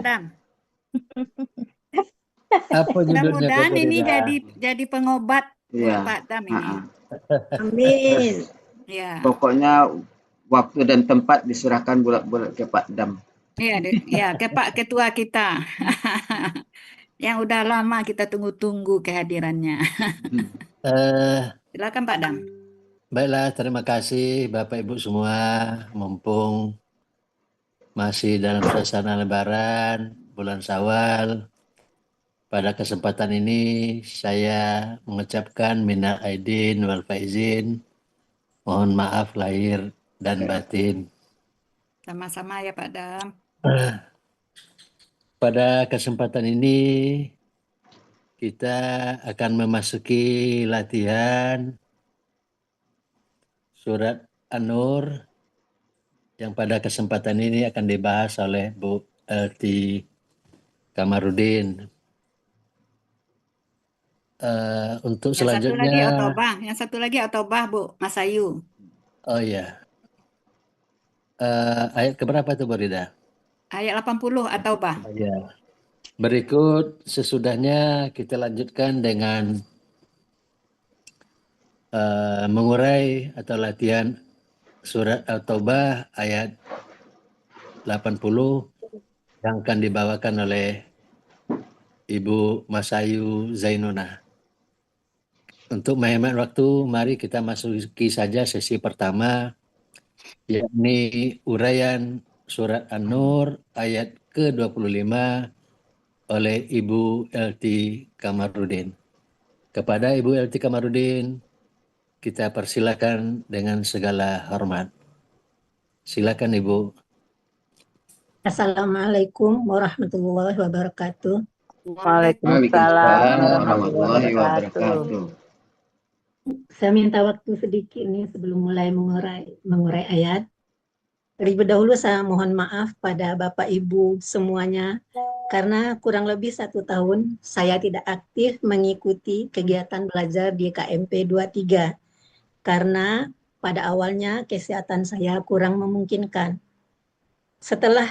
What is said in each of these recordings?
Dam. Apa judulnya Kak Mudah-mudahan ini Farida? jadi pengobat buat Iya. Pak Dam ini. Amin. Ya, Pokoknya waktu dan tempat diserahkan bulat-bulat ke Pak Dam. ya, ke Pak Ketua kita. Yang udah lama kita tunggu-tunggu kehadirannya. Eh, Silakan Pak Dam. Baiklah, terima kasih Bapak Ibu semua. Mumpung masih dalam suasana Lebaran, bulan Syawal. Pada kesempatan ini saya mengucapkan minal aidin wal faizin. Mohon maaf lahir dan batin. Sama-sama ya Pak Dam. Pada kesempatan ini kita akan memasuki latihan surat An-Nur yang pada kesempatan ini akan dibahas oleh Bu Elti Kamarudin. Untuk Yang satu lagi selanjutnya, Otobah, Bu, Mas Ayu. oh ya, ayat keberapa itu Bu Rida? Ayat 80 Otobah. Ya. Berikut sesudahnya kita lanjutkan dengan mengurai atau latihan surat At-Taubah ayat 80 yang akan dibawakan oleh Ibu Masayu Zainuna. Untuk menghemat waktu, mari kita masuki saja sesi pertama, yakni uraian surat An-Nur ayat ke-25 oleh Ibu Elti Kamarudin. Kepada Ibu Elti Kamarudin, kita persilakan dengan segala hormat. Silakan Ibu. Assalamualaikum warahmatullahi wabarakatuh. Waalaikumsalam warahmatullahi wabarakatuh. Saya minta waktu sedikit nih sebelum mulai mengurai ayat. Terlebih dahulu saya mohon maaf pada Bapak Ibu semuanya karena kurang lebih 1 tahun saya tidak aktif mengikuti kegiatan belajar di KMP 23 karena pada awalnya kesehatan saya kurang memungkinkan. Setelah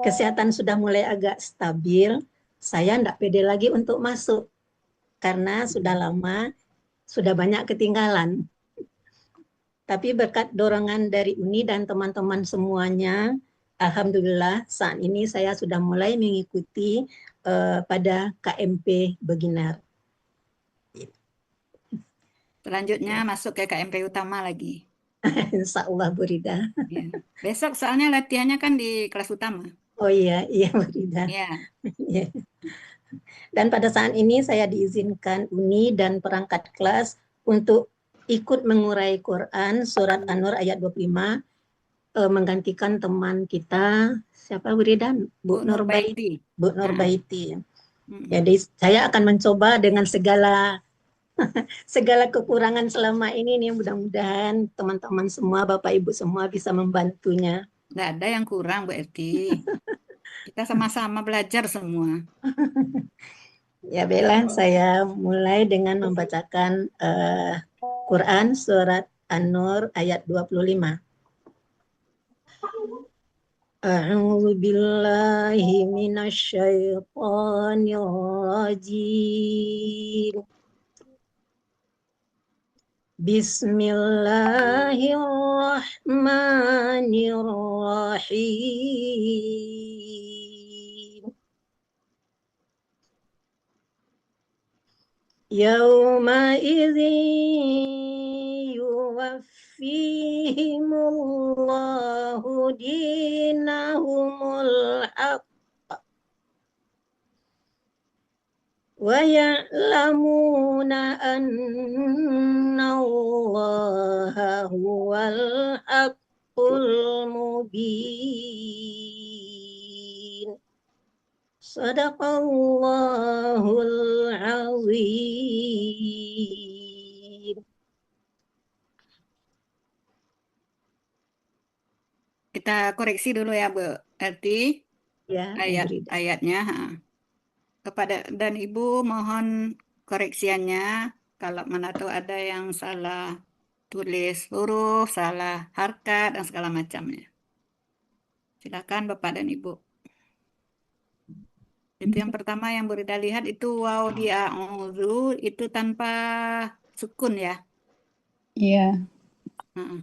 kesehatan sudah mulai agak stabil, saya tidak pede lagi untuk masuk karena sudah lama, sudah banyak ketinggalan. Tapi berkat dorongan dari Uni dan teman-teman semuanya, alhamdulillah saat ini saya sudah mulai mengikuti pada KMP Beginner. Selanjutnya masuk ke KMP utama lagi. Insya Allah Bu Rida. Ya. Besok soalnya latihannya kan di kelas utama. Oh iya Bu Rida. Ya. Dan pada saat ini saya diizinkan Uni dan perangkat kelas untuk ikut mengurai Quran surat An-Nur ayat 25 menggantikan teman kita siapa Bu Rida? Bu Nurbaiti. Bu Nurbaiti. Jadi saya akan mencoba dengan segala kekurangan selama ini nih, mudah-mudahan teman-teman semua, Bapak Ibu semua bisa membantunya. Nggak ada yang kurang Bu Elti. Kita sama-sama belajar semua. Ya Bella, saya mulai dengan membacakan Quran surat An-Nur ayat 25. A'udzu billahi minasyaitonir rajim. Bismillahirrahmanirrahim. Yauma idzin yuwaffihimullahu dinahumul haqq wa ya'lamuna anna Allaha huwal haqqul mubin. Sadaqallahul azim. Kita koreksi dulu ya Bu Elti. Ya, ayatnya. Dan Ibu mohon koreksiannya kalau mana tuh ada yang salah tulis huruf, salah harkat dan segala macamnya. Silakan Bapak dan Ibu. Itu yang pertama yang Burida lihat itu waw di a'udzu itu tanpa sukun ya. Iya. Heeh.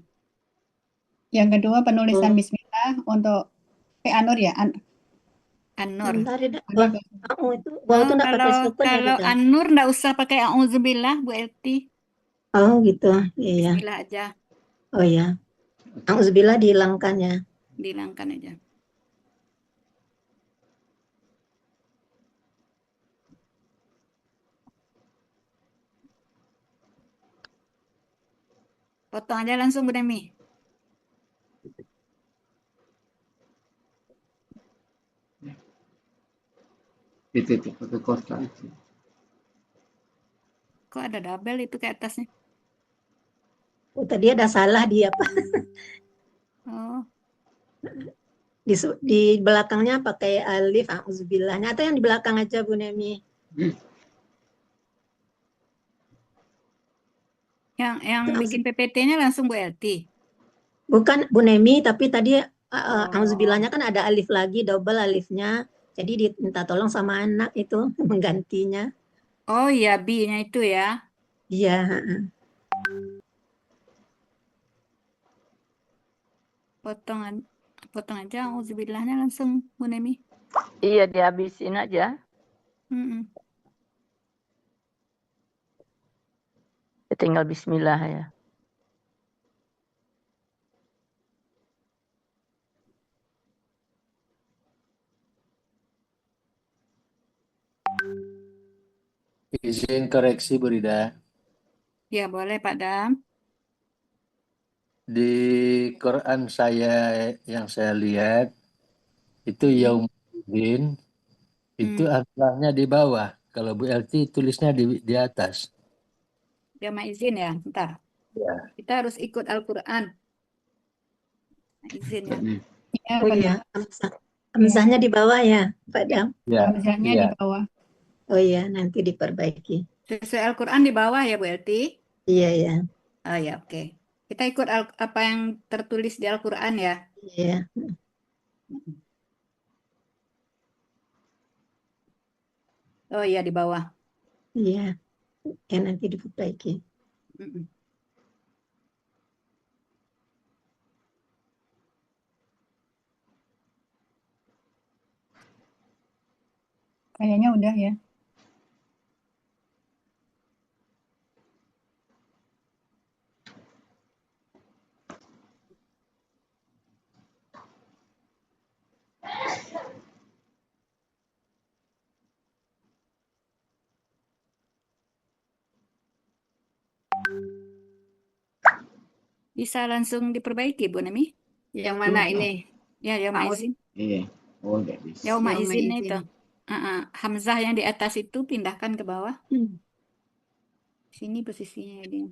Yang kedua penulisan Oh, bismillah untuk Anur ya. An-Nur. bentar ya, Dak. Anur. Itu wow Oh, itu enggak pakai sukun ya, kalau Dada? An-Nur nggak usah pakai a'udzubillah Bu Elti. Oh, gitu. Iya. Bismillah aja, Oh ya. Auzubillah dihilangkan ya. dihilangkan aja. Potong aja langsung Bu Demi. Dititik pakai kotak. Kok ada double itu ke atasnya? Oh, tadi ada salah dia, Pak. Oh, Di belakangnya pakai alif auzubillahnya atau yang di belakang aja Bu Nemi. yang bikin PPT-nya langsung Bu Elti. Bukan Bu Nemi, tapi tadi Oh. auzubillahnya kan ada alif lagi, double alifnya. Jadi diminta tolong sama anak itu menggantinya. Oh iya, B-nya itu ya. Iya, Potong aja auzubillahnya langsung Bu Nemi. Iya, dihabisin aja. Mm-mm. Tinggal bismillah ya. Izin koreksi Bu Rida. Ya boleh Pak Dam. Di Quran yang saya lihat itu Yaumuddin itu hamzahnya di bawah. Kalau Bu Elti tulisnya di atas. Dia mau izin ya, ntar. Ya. Kita harus ikut Al-Quran. Izin ya. Iya, oh iya, hamzahnya di bawah ya, Pak Dam. Ya. Hamzahnya Ya. di bawah. Oh iya, nanti diperbaiki. Sesuai Al-Quran di bawah ya Bu Elti. Iya ya, Oh ya oke. Kita ikut apa yang tertulis di Al-Quran ya. iya. Oh iya di bawah. Iya, ya nanti diperbaiki. Mm-mm. Kayaknya udah ya. Bisa langsung diperbaiki Bu Nemi. Yang mana ini? Ya, yang izin. Iya. Oh, nggak bisa. Yang izinnya itu. Hamzah yang di atas itu pindahkan ke bawah. Sini posisinya dia.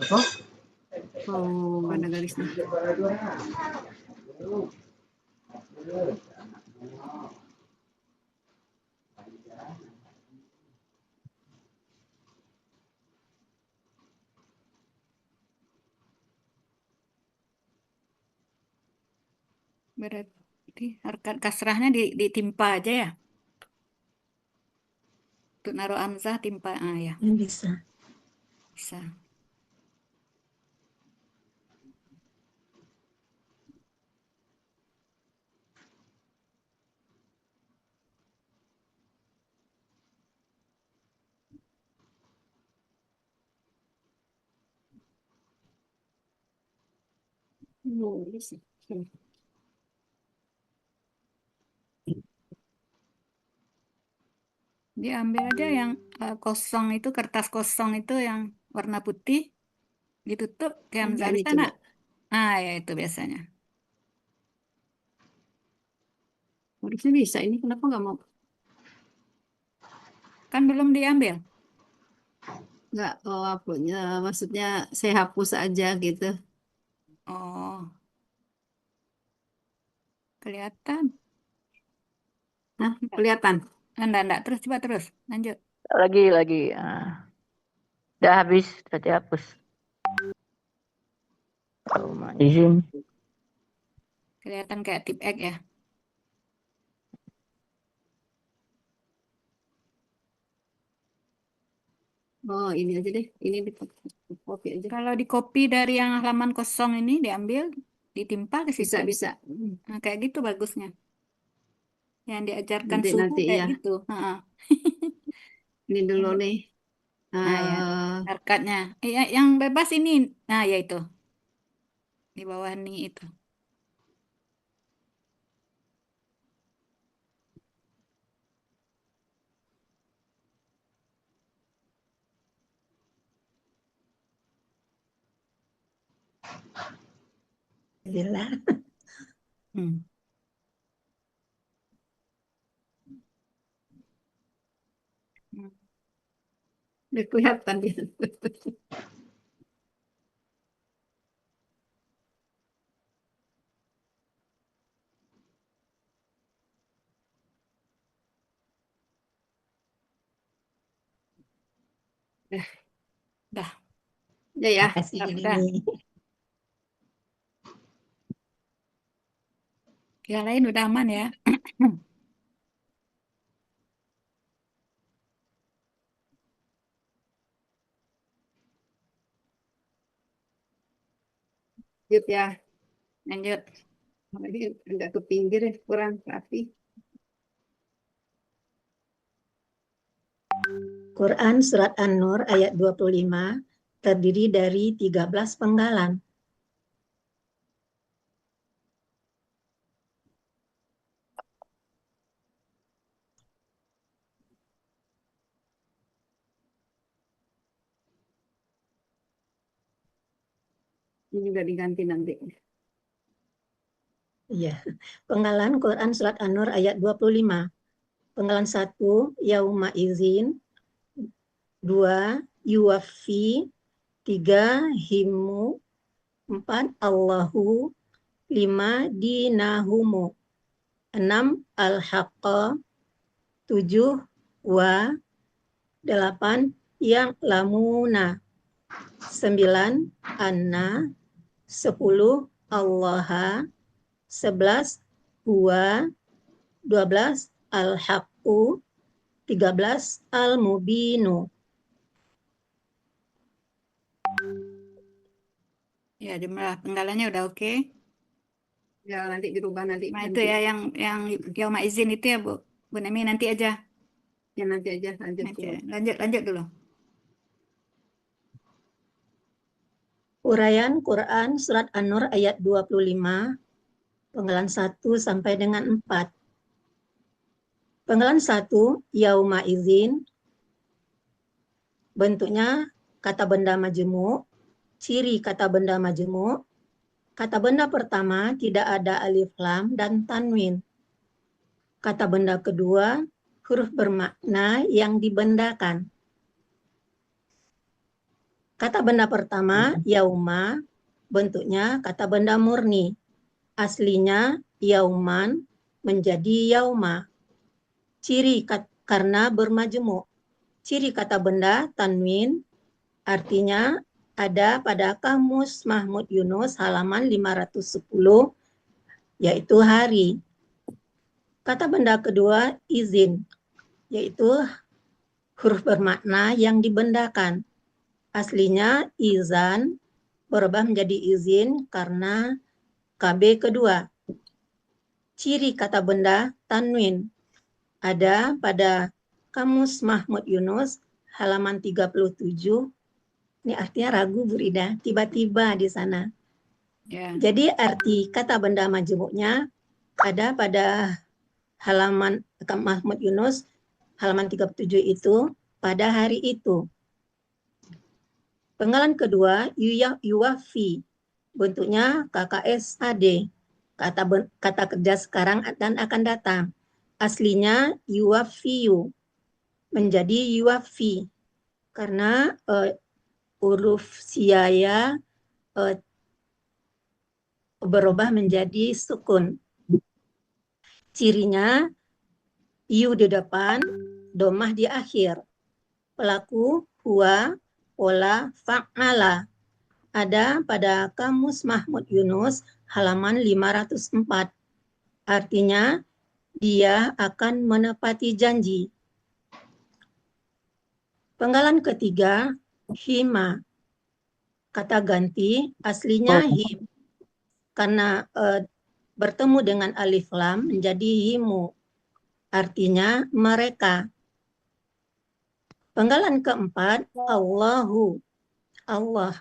Apa? Oh, ada garisnya. Berarti harkat kasrahnya ditimpa aja ya. Untuk naruh hamzah timpa. Ya, Bisa. bisa. Bisa. Diambil aja yang kosong itu, kertas kosong itu yang warna putih, ditutup ke hamzah di sana. Ya itu biasanya. Harusnya bisa. Ini kenapa nggak mau? Kan belum diambil. Nggak, maksudnya saya hapus aja gitu. Oh, kelihatan. Nah, kelihatan. Enggak. Terus coba terus. Lanjut. Lagi. Udah habis, udah dihapus. Izin. Kelihatan kayak tip X ya. Oh, ini aja deh. Ini di copy aja. Kalau di copy dari yang halaman kosong ini diambil, ditimpa ke situ. Bisa. Nah, kayak gitu bagusnya. Yang diajarkan Nanti suhu kayak ya. gitu. Heeh. Ini dulu nih. Nah ya, shortcutnya. Yang bebas ini. Nah ya itu. Di bawah nih itu. Alhamdulillah. Hmm. Udah kelihatan dia. Dah. Ya. Kasih Udah. ini. Yang lain udah aman ya. Lanjut ya. Lanjut. Lagi agak ke pinggir ya, kurang rapi. Quran Surat An-Nur ayat 25 terdiri dari 13 penggalan. Ini juga diganti nanti. Iya. Penggalan Quran Surat An-Nur ayat 25. Penggalan 1, Yauma izin. 2, Yuwafi. 3, Himu. 4, Allahu. 5, Dinahumu. 6, Al-Haqqa. 7, Wa. 8, Yang Lamuna. 9, Anna. 10, Allaha. 11, Huwa. 12, Al-Haqqu. 13, Al-Mubinu. Ya, jumlah penggalannya udah oke. Ya, nanti dirubah nanti. Nah, itu ya yang Yauma izin itu ya, Bu. Bu Nemi nanti aja. Ya, nanti aja lanjut Nanti. dulu. Lanjut dulu. Uraian Quran Surat An-Nur ayat 25, penggalan 1 sampai dengan 4. Penggalan 1, Yauma izin. Bentuknya kata benda majemuk, ciri kata benda majemuk. Kata benda pertama tidak ada alif lam dan tanwin. Kata benda kedua, huruf bermakna yang dibendakan. Kata benda pertama, yauma, bentuknya kata benda murni. Aslinya yauman menjadi yauma. Ciri karena bermajemuk. Ciri kata benda tanwin artinya ada pada Kamus Mahmud Yunus halaman 510, yaitu hari. Kata benda kedua izin, yaitu huruf bermakna yang dibendakan. Aslinya izan berubah menjadi izin karena KB kedua. Ciri kata benda tanwin ada pada Kamus Mahmud Yunus halaman 37. Ini artinya ragu Bu Rida, tiba-tiba di sana. Ya. Jadi arti kata benda majemuknya ada pada halaman Mahmud Yunus halaman 37 itu pada hari itu. Penggalan kedua, yuwafi. Bentuknya KKSAD. Kata kerja sekarang dan akan datang. Aslinya yuwafiyu. Menjadi yuwafi. Karena huruf siaya berubah menjadi sukun. Cirinya yu di depan, domah di akhir. Pelaku huwa, pola fa'ala. Ada pada Kamus Mahmud Yunus halaman 504. Artinya, dia akan menepati janji. Penggalan ketiga, hima. Kata ganti aslinya him. Karena bertemu dengan alif lam menjadi himu. Artinya mereka. Penggalan keempat, Allahu. Allah.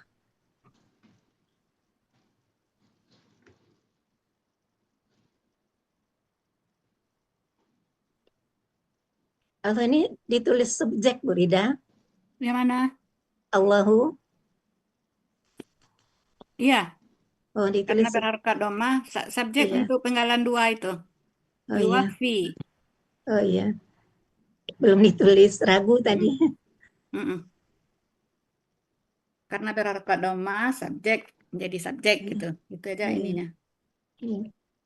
Atau ini ditulis subjek, Bu Rida. Yang mana? Allahu. Iya, Oh, karena ditulis. berharkat domah, subjek Iya. untuk penggalan 2 itu. Oh iya. Yuwafi. Oh iya. Belum ditulis, ragu tadi. Mm-mm. Karena berharkat domah, subjek menjadi subjek gitu. Itu aja Iya. ininya. Iya.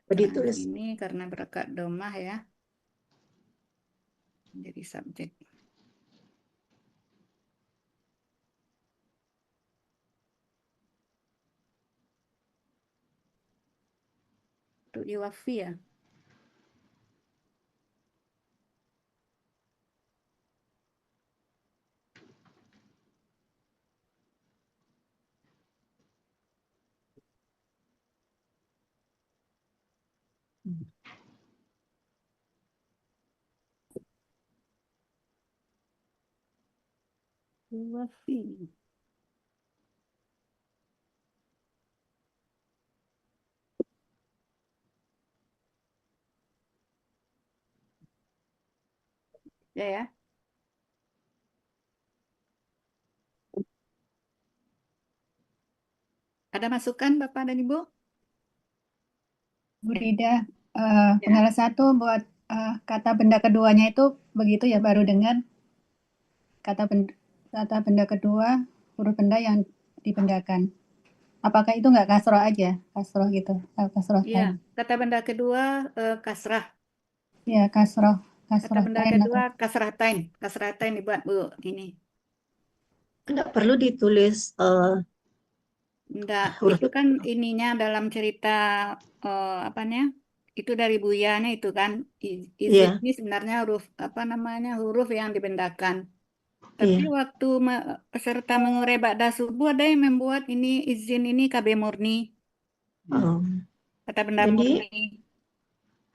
Nah, Ditulis. ini karena berharkat domah ya. Menjadi subjek. Untuk yuwafi ya. Yuwafi. Ya. Ada masukan Bapak dan Ibu? Bu Rida, penggalan 1 buat kata benda keduanya itu begitu ya, baru dengar kata benda kedua, huruf benda yang dibendakan. Apakah itu nggak kasroh aja? Kasroh gitu. Kasroh Iya, tain. kata benda kedua kasrah. Ya, kasroh. Kata Kasroh benda tain kedua atau kasrah tain. Kasrah tain dibuat Bu ini. Enggak perlu ditulis Enggak, huruf. itu kan ininya dalam cerita apanya? Itu dari Buyanya itu kan. Izin Iya. ini sebenarnya huruf huruf yang dibendakan. Tapi Iya. waktu peserta mengurai ba'da subuh ada yang membuat ini izin ini KB murni, Oh. kata benda Jadi, murni.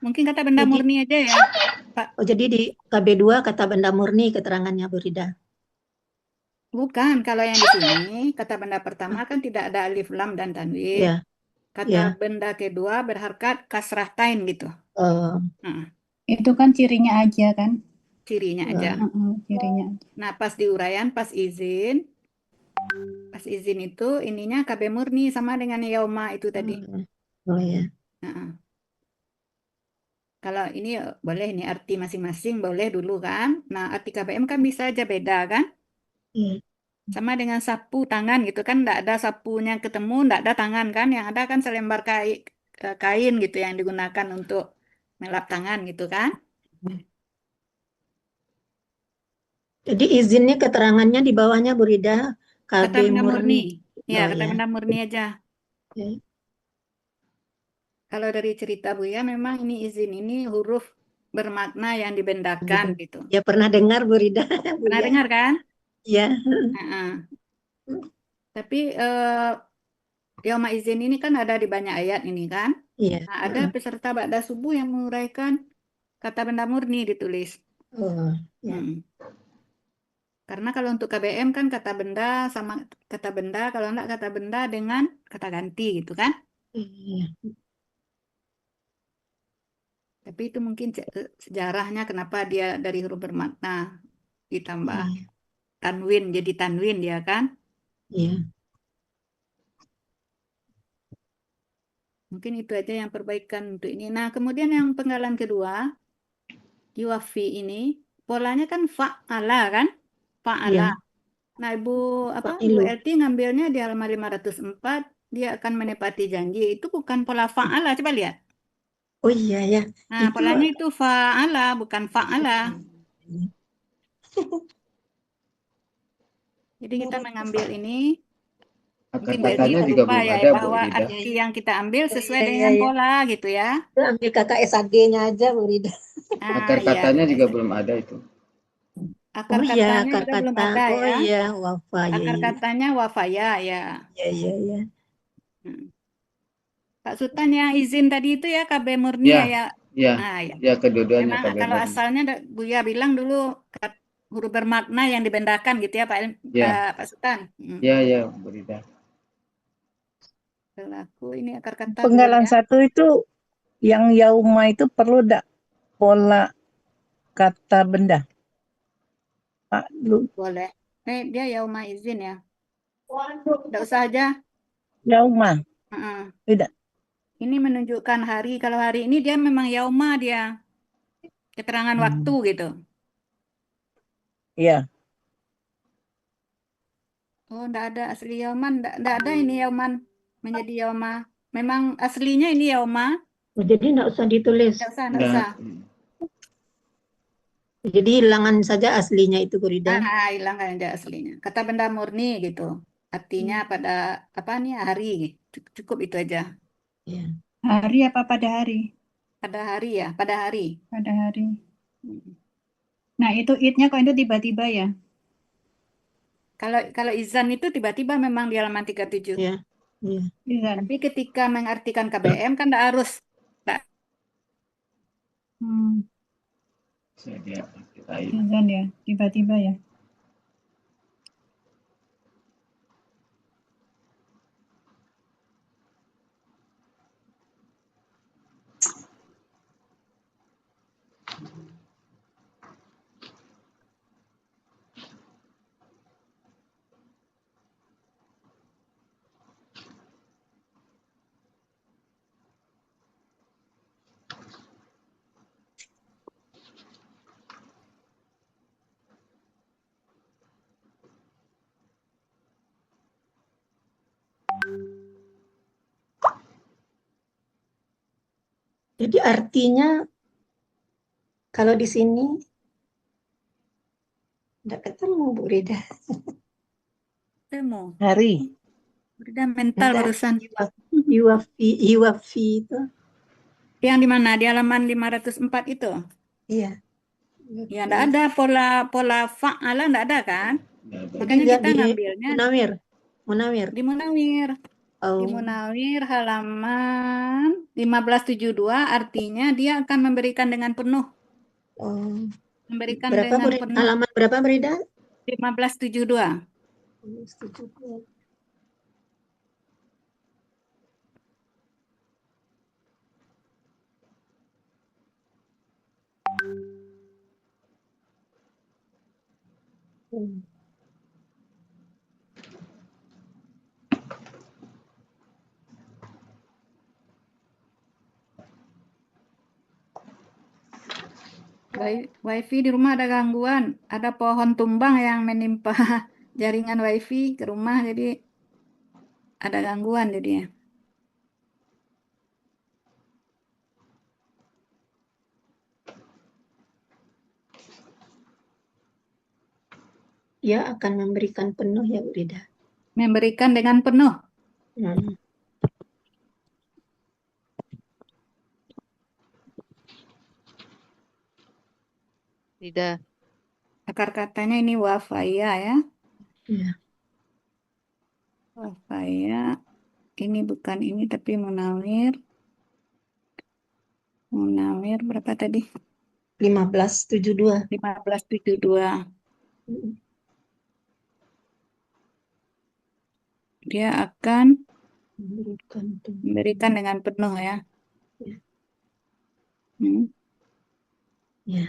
Mungkin kata benda Jadi- murni aja ya, Pak. jadi di KB2 kata benda murni keterangannya, Bu Rida. Bukan, kalau yang di sini kata benda pertama kan tidak ada alif lam dan tanwin. Iya. Kata Iya. benda kedua berharkat kasrah tain gitu. Nah, itu kan cirinya aja kan? cirinya aja. Cirinya aja. Nah, pas di uraian, pas izin itu ininya KB murni sama dengan yauma itu tadi. Oh ya. Nah, kalau ini boleh ini arti masing-masing boleh dulu kan. Nah, arti KBM kan bisa aja beda kan. Iya. Sama dengan sapu tangan gitu kan, enggak ada sapunya ketemu, enggak ada tangan kan. Yang ada kan selembar kain gitu yang digunakan untuk melap tangan gitu kan. Jadi izinnya keterangannya di bawahnya, Bu Rida, KB Kata benda murni. Ya, Oh, kata ya. benda murni aja. Oke. Kalau dari cerita Buya memang ini izin ini huruf bermakna yang dibendakan gitu. Ya pernah dengar, Bu Rida. Bu Pernah ya. dengar kan? Iya. Heeh. Tapi yauma izin ini kan ada di banyak ayat ini kan. Iya. Nah, ada peserta ba'da subuh yang menguraikan kata benda murni ditulis. Oh, ya. Karena kalau untuk KBM kan kata benda sama kata benda, kalau enggak kata benda dengan kata ganti gitu kan. Iya. Tapi itu mungkin sejarahnya kenapa dia dari huruf bermakna ditambah Iya. tanwin jadi tanwin dia kan. Iya. Mungkin itu aja yang perbaikan untuk ini. Nah, kemudian yang penggalan kedua, yuwafi ini, polanya kan fa'ala kan? Fa'ala. Iya. Nah, Bu Fa'ilu. Elti ngambilnya di halaman 504, dia akan menepati janji. Itu bukan pola fa'ala, coba lihat. Oh iya ya. Nah, polanya itu fa'ala, bukan fa'ala. Jadi kita mengambil ini, Akar mungkin Mbak Elti katanya juga lupa belum ya ada, Bu bahwa Rida. arti yang kita ambil Oh, sesuai iya, dengan iya. pola gitu ya. Itu ambil kakak SAD-nya aja, Bu Rida. Akar Iya, katanya juga biasa. belum ada itu. Akar Oh iya, katanya akar juga belum kata. ada Oh ya. iya, wafa. Ya, Akar ya, katanya wafaya ya. ya, ya, ya. Hmm. Pak Sultan yang izin tadi itu ya KB murni Ya, ya. ya, Ya. ya kedua-duanya Memang kabar kalau murni. asalnya Buya bilang dulu huruf bermakna yang dibendakan gitu ya Ya, Pak Sultan. ya, Bu Rida. Pelaku ini akar kata dulu Penggalan ya. satu itu yang yauma itu perlu enggak pola kata benda? Pak, Boleh. Dia yauma izin ya. Tidak usah aja. yauma. Heeh. Tidak. Ini menunjukkan hari. Kalau hari ini dia memang yauma dia. Keterangan waktu gitu. Iya. Oh, enggak ada asli yauman. Enggak ada ini yauman menjadi yauma. Memang aslinya ini yauma. Oh, jadi nggak usah ditulis. Enggak Nah, usah. Jadi hilangan saja aslinya itu, Bu Rida. Hilang kan aja aslinya. Kata benda murni gitu. Artinya pada apa nih hari. Cukup itu aja. Ya. Hari apa pada hari? Pada hari ya, pada hari. Pada hari. Hmm. Nah, itu id-nya kok itu tiba-tiba ya? Kalau izan itu tiba-tiba memang di halaman 37. Ya. Ya. Izan. Tapi ketika mengartikan KBM kan tidak harus. Nggak- Hmm, saya kita izan ya, tiba-tiba ya. Jadi artinya kalau di sini nggak ketemu, Bu Rida. Temu. Hari. Udah mental Ada barusan. Iwafi itu. Yang di mana? Di halaman 504 itu. Iya. Ya, enggak ada pola fa'ala, enggak ada kan? Makanya Juga kita di ngambilnya Munawir. Munawir. di Munawir. Di Oh. Munawir halaman 1572 artinya dia akan memberikan dengan penuh. Oh. Memberikan Berapa dengan penuh. halaman berapa, Bu Rida? 1572. Setuju. Wifi di rumah ada gangguan. Ada pohon tumbang yang menimpa jaringan wifi ke rumah, jadi ada gangguan jadinya. Dia akan memberikan penuh ya, Bu Rida. Memberikan dengan penuh. Hmm. Tidak. Akar katanya ini wafaya ya. Iya. Wafaya. Ini bukan ini tapi munawir. Munawir berapa tadi? 1572. 1572. Dia akan memberikan dengan penuh ya. Ya. Hmm. Ya.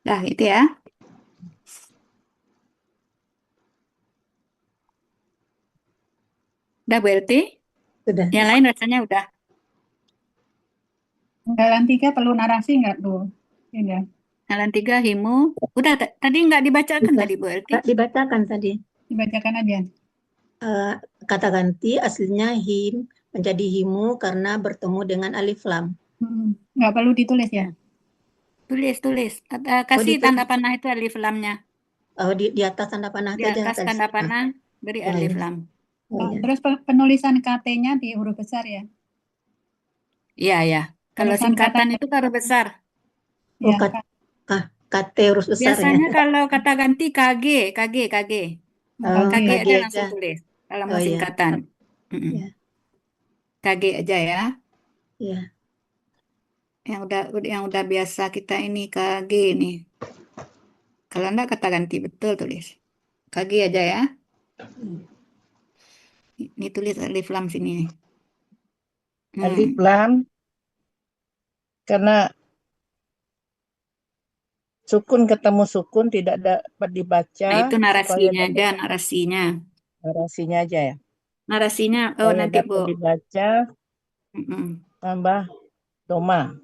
Dah itu ya. Udah Bu Elti? Sudah. Yang lain rasanya udah. Penggalan 3 perlu narasi nggak, Bu? Iya. Jalan 3 himu. Udah tadi nggak dibacakan Bisa. tadi Bu Elti? Kak, dibacakan tadi. Dibacakan aja. Kata ganti aslinya him menjadi himu karena bertemu dengan alif lam. Nggak perlu ditulis ya? Tulis. Kasih ditulis. tanda panah itu alif lamnya. Oh, di atas tanda panah Di saja. atas tanda panah beri Oh, alif iya. lam. Oh, iya. Terus penulisan KT-nya di huruf besar ya? Iya. Kalau Penulisan singkatan kata itu huruf besar. Oh, ya, KT huruf besar ya. Biasanya kalau kata ganti KG. Oh, KG KG aja aja. langsung tulis. Kalau Oh, mau iya. singkatan. Iya. KG aja ya. Iya. Yang udah biasa kita ini KG nih. Kalau enggak kata ganti betul tulis. KG aja ya. Ini tulis alif lam sini. Alif lam karena sukun ketemu sukun tidak dapat dibaca. Nah, itu narasinya supaya aja, narasinya. narasinya aja ya. Narasinya, Supaya nanti dapat Bu. dibaca tambah doma.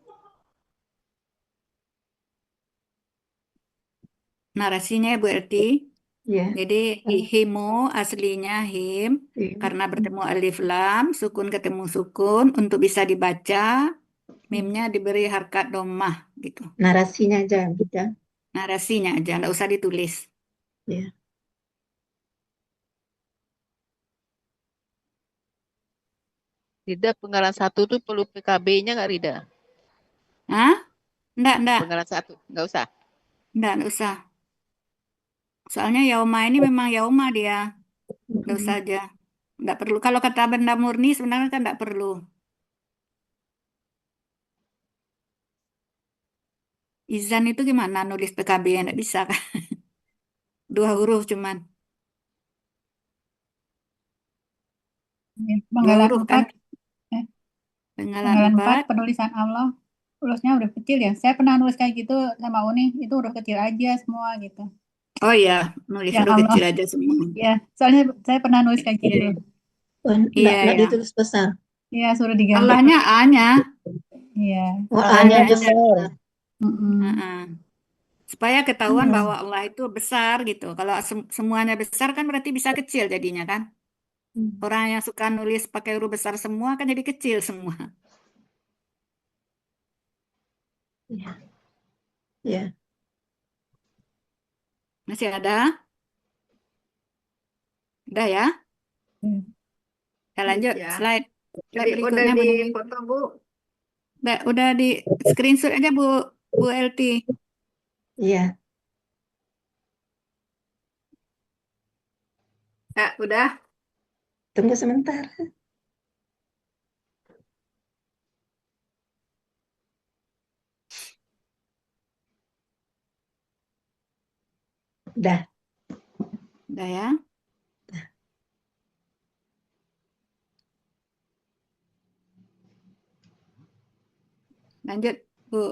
Narasinya Bu Elti. Iya. Jadi himu aslinya him karena bertemu alif lam, sukun ketemu sukun untuk bisa dibaca, mimnya diberi harkat domah gitu. Narasinya aja gitu. Narasinya aja, nggak usah ditulis. Iya. Rida, penggalan 1 tuh perlu PKB-nya nggak, Rida? Hah? Enggak. Penggalan 1, nggak usah. Enggak usah. Soalnya yauma ini memang yauma dia. Nggak usah aja. Nggak perlu. Kalau kata benda murni sebenarnya kan nggak perlu. Izan itu gimana nulis PKB yang nggak bisa kan? 2 huruf cuman. Penggalan 2 huruf 4, kan? eh, Penggalan penggalan 4 4. penulisan Allah, hurufnya udah kecil ya. Saya pernah nulis kayak gitu sama Uni, itu huruf kecil aja semua gitu. Oh iya, nulis Ya huruf Allah. kecil aja semua. Ya, soalnya saya pernah nulis kayak gitu. Iya. Nggak ditulis besar. Iya, suruh diganti. Allahnya A-nya. Iya. Oh, A-nya A-nya besar. Supaya ketahuan bahwa Allah itu besar gitu. Kalau semuanya besar kan berarti bisa kecil jadinya kan. Orang yang suka nulis pakai huruf besar semua kan jadi kecil semua. Iya. Masih ada? Udah ya? Kita lanjut slide. Slide berikutnya Udah Bu di Dewi. foto Bu. Udah di screenshot aja Bu Elti. Iya. Udah. Tunggu sebentar. Udah. Udah ya. Lanjut Bu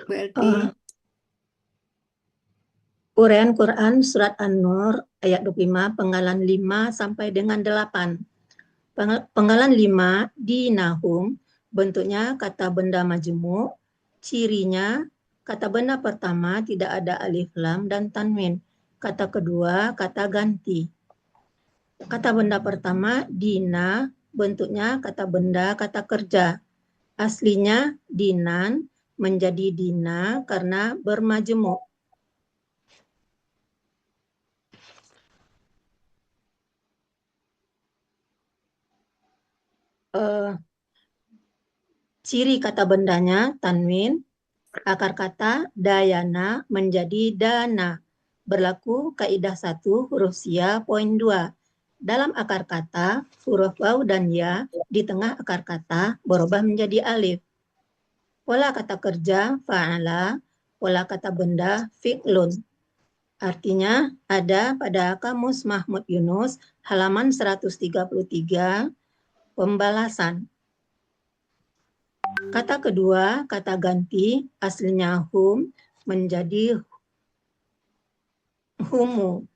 Elti. Uraian Quran Surat An-Nur ayat 25 penggalan 5 sampai dengan 8. Penggalan 5 di Nahum bentuknya kata benda majemuk, cirinya kata benda pertama tidak ada alif lam dan tanwin. Kata kedua kata ganti. Kata benda pertama dina bentuknya kata benda kata kerja. Aslinya dinan menjadi dina karena bermajemuk. Ciri kata bendanya tanwin, akar kata dayana menjadi dana. Berlaku kaidah 1 huruf sia poin 2. Dalam akar kata, huruf waw dan ya di tengah akar kata berubah menjadi alif. Pola kata kerja fa'ala, pola kata benda fi'lun. Artinya ada pada Kamus Mahmud Yunus halaman 133 pembalasan. Kata kedua, kata ganti, aslinya hum, menjadi humu.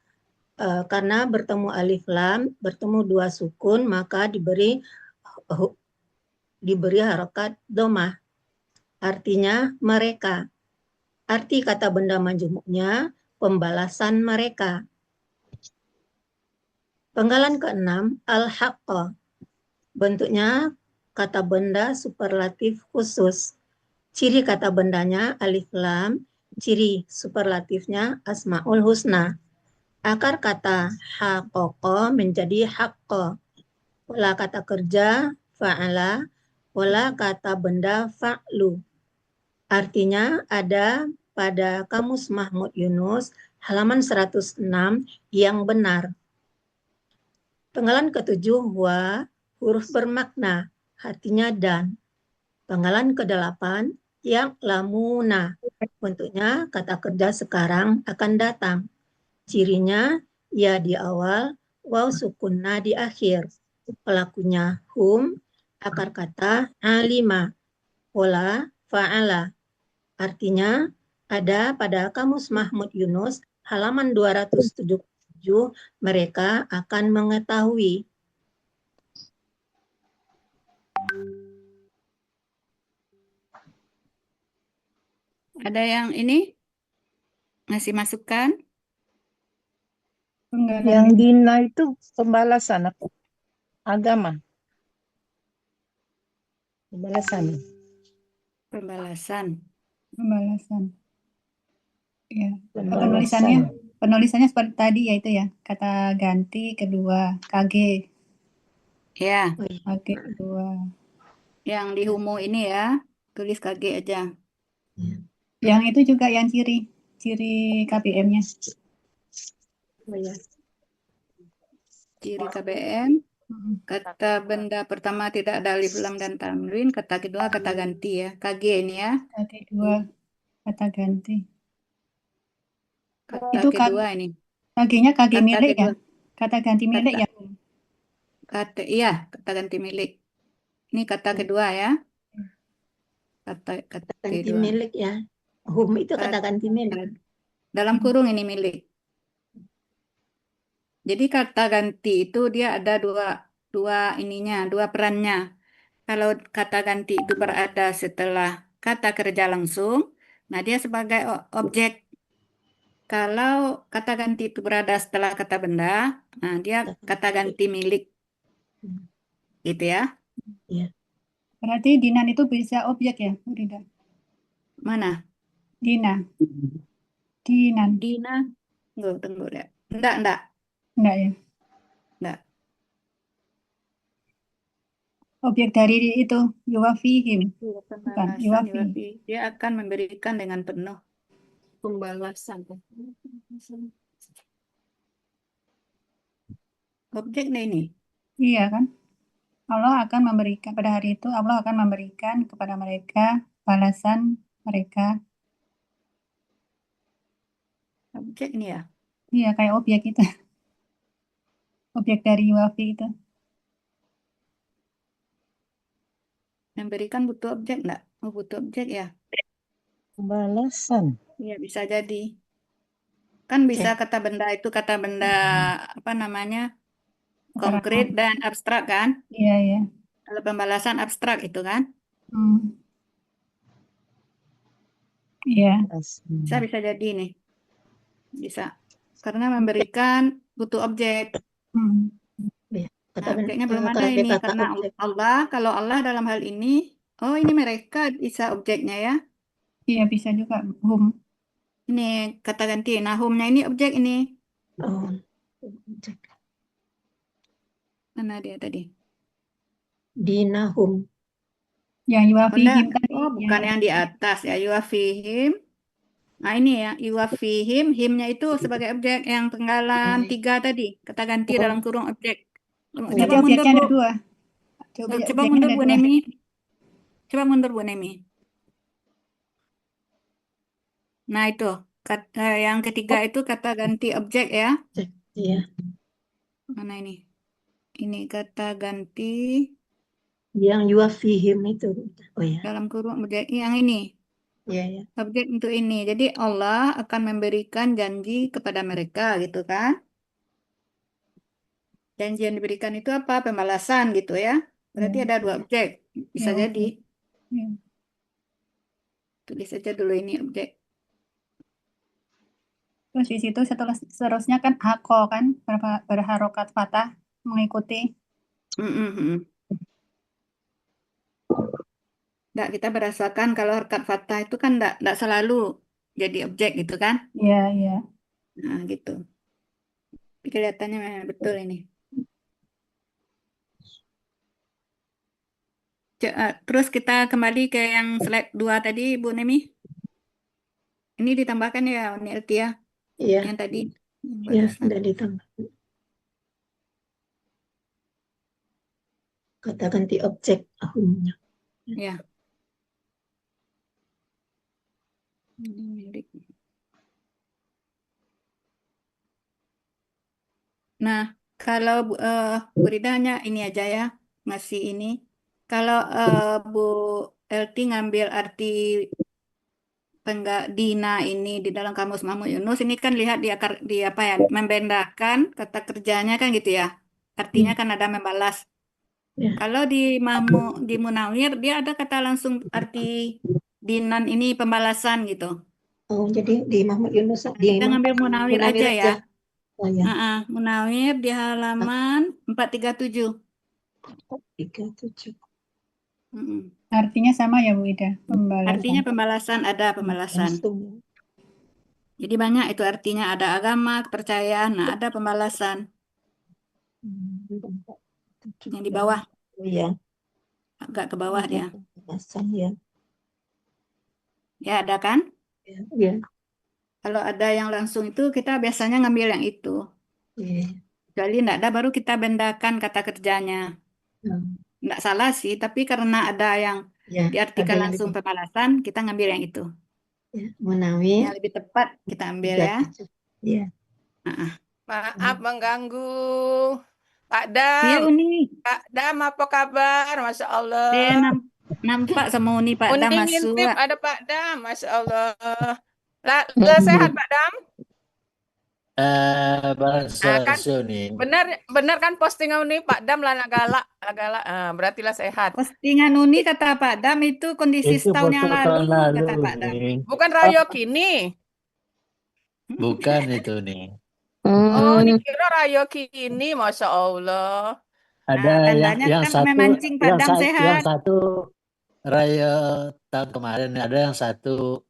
Karena bertemu alif lam, bertemu dua sukun, maka diberi harokat domah. Artinya mereka. Arti kata benda majmuknya pembalasan mereka. Penggalan ke-6, al-haqqa. Bentuknya kata benda superlatif khusus. Ciri kata bendanya alif lam, ciri superlatifnya asmaul husna. Akar kata haqqaqa menjadi haqqa. Pola kata kerja fa'ala, pola kata benda fa'lu. Artinya ada pada Kamus Mahmud Yunus halaman 106 yang benar. Penggalan ke-7 wa, huruf bermakna, artinya dan. Penggalan ke-8 yang lamuna, bentuknya kata kerja sekarang akan datang. Cirinya ya di awal, waw sukunna di akhir. Pelakunya hum, akar kata alima, pola fa'ala. Artinya ada pada Kamus Mahmud Yunus halaman 277, mereka akan mengetahui. Ada yang ini ngasih masukan? Yang dina itu pembalasan agama. Pembalasan. Pembalasan. Ya. Pembalasan. Penulisannya seperti tadi yaitu ya, kata ganti kedua, KG. Ya, KG kedua. yang di humu ini ya, tulis KG aja. Yang itu juga yang ciri KBM-nya. Ciri KBM, kata benda pertama tidak ada alif lam dan tanwin, kata kedua kata ganti ya. KG ini ya. KG kedua, kata ganti. Kata Itu kedua ini. KG-nya KG Kata milik ya? kedua. Kata ganti milik ya? Iya, kata ganti milik. Ini kata kedua ya. Kata Ganti kedua. milik ya. Hum itu kata ganti milik. Dalam kurung ini milik. Jadi kata ganti itu dia ada dua perannya. Kalau kata ganti itu berada setelah kata kerja langsung, nah dia sebagai objek. Kalau kata ganti itu berada setelah kata benda, nah dia kata ganti milik. Gitu ya. Iya. Berarti dinan itu bisa objek ya, Bu Rida? Mana? Dinan. Dina. Tunggu deh. Enggak. Enggak ya? Enggak. Objek dari itu, yuwafihim. Bukan, yuwafi. Dia akan memberikan dengan penuh Pembalasan. objeknya ini. Iya kan? Allah akan memberikan, pada hari itu Allah akan memberikan kepada mereka balasan mereka. Objek ini ya. Iya, kayak objek itu. Objek dari yuwafi itu. Memberikan butuh objek enggak? Oh, butuh objek ya. Pembalasan. Iya, bisa jadi. Kan bisa kata benda itu kata benda apa namanya? Konkret dan abstrak kan? Iya, iya. Kalau pembalasan abstrak itu kan? Iya. Bisa jadi nih. Bisa. Karena memberikan butuh objek. Nah, objeknya belum ada ini karena Allah, kalau Allah dalam hal ini, oh ini mereka bisa objeknya ya. Iya, bisa juga hum. Ini kata ganti. Nah, hum-nya ini objek ini. Oh. Mana dia tadi? Dinahum. Yang yuwafihim tadi. Oh, bukan yang di atas ya, yuwafihim. Nah, ini ya, yuwafihim, himnya itu sebagai objek yang penggalan 3 tadi. Kata ganti dalam kurung objek. Berarti objeknya ada dua. Coba mundur Bu Nemi. Coba mundur Bu Nemi. Nah, itu. Kata yang ketiga itu kata ganti objek ya. Iya. Mana ini? Ini kata ganti. Yang yuwafihim itu. Oh ya. Dalam kurung objek yang ini. Ya, ya. Objek untuk ini. Jadi Allah akan memberikan janji kepada mereka gitu kan. Janji yang diberikan itu apa? Pembalasan gitu ya. Berarti Ya, ada dua objek. Bisa ya, jadi. oke. Ya. Tulis saja dulu ini objek. Terus di situ seterusnya kan ako kan berharokat fathah mengikuti. Nggak, kita berdasarkan kalau harkat fathah itu kan nggak selalu jadi objek gitu kan. Ya, ya. Nah gitu. Tapi kelihatannya memang betul ini. Terus kita kembali ke yang slide 2 tadi, Bu Nemi. Ini ditambahkan ya, Uni Eltia, Iya, yang tadi. ya, Barusan. sudah ditambah. Kata ganti objek ahumnya. Ya. Ini mirip. Nah, kalau Bu Rida hanya ini aja ya, masih ini. Kalau Bu Elti ngambil arti Dina ini di dalam kamus Mahmud Yunus, ini kan lihat di akar di apa ya, membedakan kata kerjanya kan gitu ya. Artinya kan ada membalas. Ya. Kalau di Munawir dia ada kata langsung arti dinan ini pembalasan gitu. Oh, jadi di Mahmud Yunus Nah, kita ngambil Munawir Munawir aja ya. Oh ya, Munawir di halaman 437. 37. Mm-mm. Artinya sama ya Bu Ida, pembalasan. Artinya pembalasan, ada pembalasan. Langsung. Jadi banyak itu artinya, ada agama, kepercayaan, nah ada pembalasan. Yang di bawah, Oh ya, agak ke bawah dia. pembalasan ya. Ya ada kan? Ya, ya. Kalau ada yang langsung itu kita biasanya ngambil yang itu. Ya. Kecuali enggak ada baru kita bendakan kata kerjanya. Enggak salah sih, tapi karena ada yang Ya, diartikan ada yang langsung lebih. pembalasan, kita ngambil yang itu. Ya, Munawir. Yang lebih tepat kita ambil ya. 37. Ya. Maaf mengganggu. Pak Iya Dam, Uni, Pak Dam apa kabar? Masya Allah. saya nampak sama Uni Pak Uni Dam masuk. ngintip ada Pak Dam, Masya Allah. Lah sehat Pak Dam? Bangsa Kan nih. benar kan postingan Uni Pak Dam lah galak. Berartilah sehat. Postingan Uni kata Pak Dam itu kondisi Itu setahun yang foto lalu, tahun lalu kata Pak Dam. nih. Bukan Rayo kini. Bukan itu nih. Oh, ini kira Rayo kini, Masya Allah. Ada Nah, tandanya yang kan satu memancing Pak Dam yang sehat. satu raya tahun kemarin, ada yang satu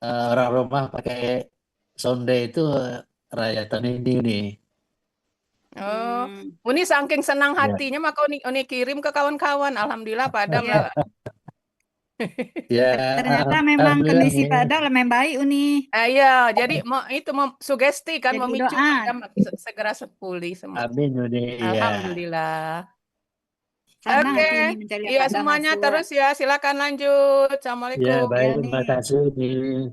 orang rumah pakai sonde itu raya tahun ini nih. Oh, Uni saking senang Ya. hatinya maka Uni kirim ke kawan-kawan. Alhamdulillah Pak Dam Iya. lah. Ya, Ternyata memang alhamdulillah kondisi nih. Pak Dam lebih baik Uni. Iya, jadi itu sugesti kan Jadi memicu doa. Pak Dam segera pulih semua. Amin Uni. Iya. Alhamdulillah. Senang Oke, hati Uni mencari iya Pak Dam semuanya masuk. terus ya. Silakan lanjut. Ya, Assalamualaikum. baik, Ya terima nih. kasih nih.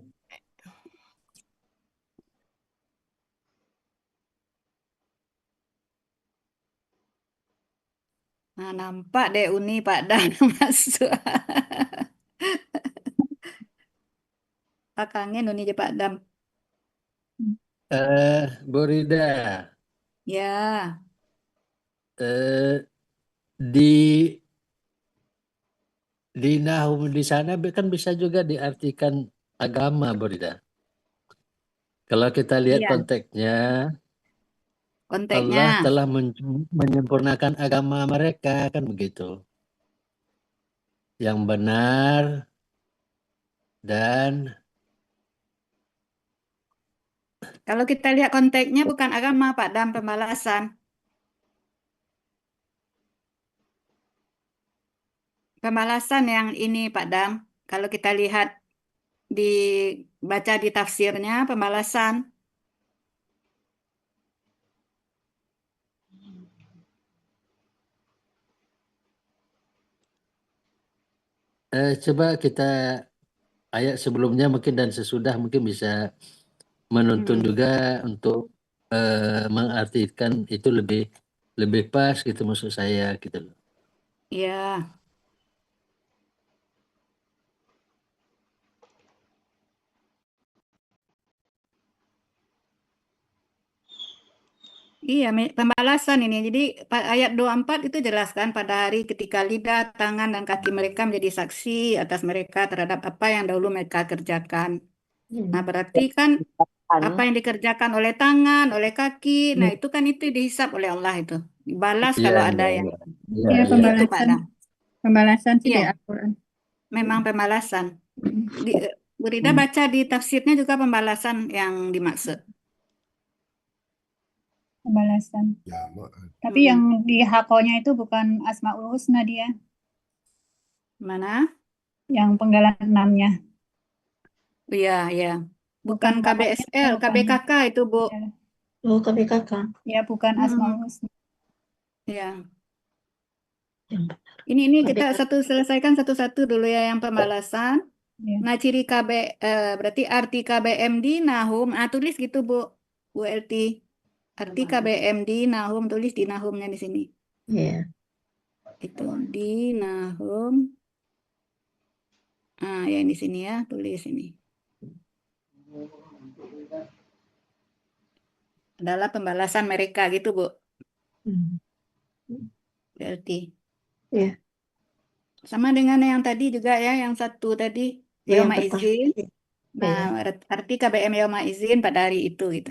Nah, nampak deh Uni Pak Dam masuk. Pak kangen Uni je Pak Dam. Bu Rida, Ya, di Nahum di sana kan bisa juga diartikan agama, Bu Rida. Kalau kita lihat iya. konteksnya, Konteksnya. Allah telah menyempurnakan agama mereka, kan begitu. Yang benar dan Kalau kita lihat konteksnya bukan agama Pak Dam, pembalasan. Pembalasan yang ini Pak Dam. Kalau kita lihat dibaca di tafsirnya, pembalasan. coba kita ayat sebelumnya mungkin dan sesudah mungkin bisa menuntun juga untuk mengartikan itu lebih pas gitu maksud saya gitu loh. Iya. Iya, pembalasan ini. Jadi ayat 24 itu jelaskan pada hari ketika lidah, tangan, dan kaki mereka menjadi saksi atas mereka terhadap apa yang dahulu mereka kerjakan. Nah, berarti kan apa yang dikerjakan oleh tangan, oleh kaki, nah itu kan itu dihisap oleh Allah itu. Dibalas Iya, kalau iya, ada yang iya. Iya, Ya, iya. itu Pak pembalasan Dam. pembalasan sih di Iya, Al-Quran. memang pembalasan. Bu Rida baca di tafsirnya juga pembalasan yang dimaksud. Pembalasan. Tapi yang di hakonya itu bukan Asmaul Husna dia, Mana? yang penggalan 6-nya. Iya, iya. Bukan Bukan KBSL, bukan. KBKK itu, Bu. Ya, Oh, KBKK. ya bukan Asmaul Husna. Iya. Yang Ini kita KBKK. selesaikan satu-satu dulu ya yang pembalasan. Ya. Nah, ciri berarti arti KBMD Nahum. Tulis gitu, Bu LT. Arti KBMD Nahum, tulis di Nahumnya di sini. Iya. Itu di Nahum. Ya di sini ya, tulis ini. Adalah pembalasan mereka gitu, Bu. Berarti. Iya. Sama dengan yang tadi juga ya, yang satu tadi, Yang yauma pertama. izin. Nah, Iya. arti KBM yauma izin pada hari itu gitu.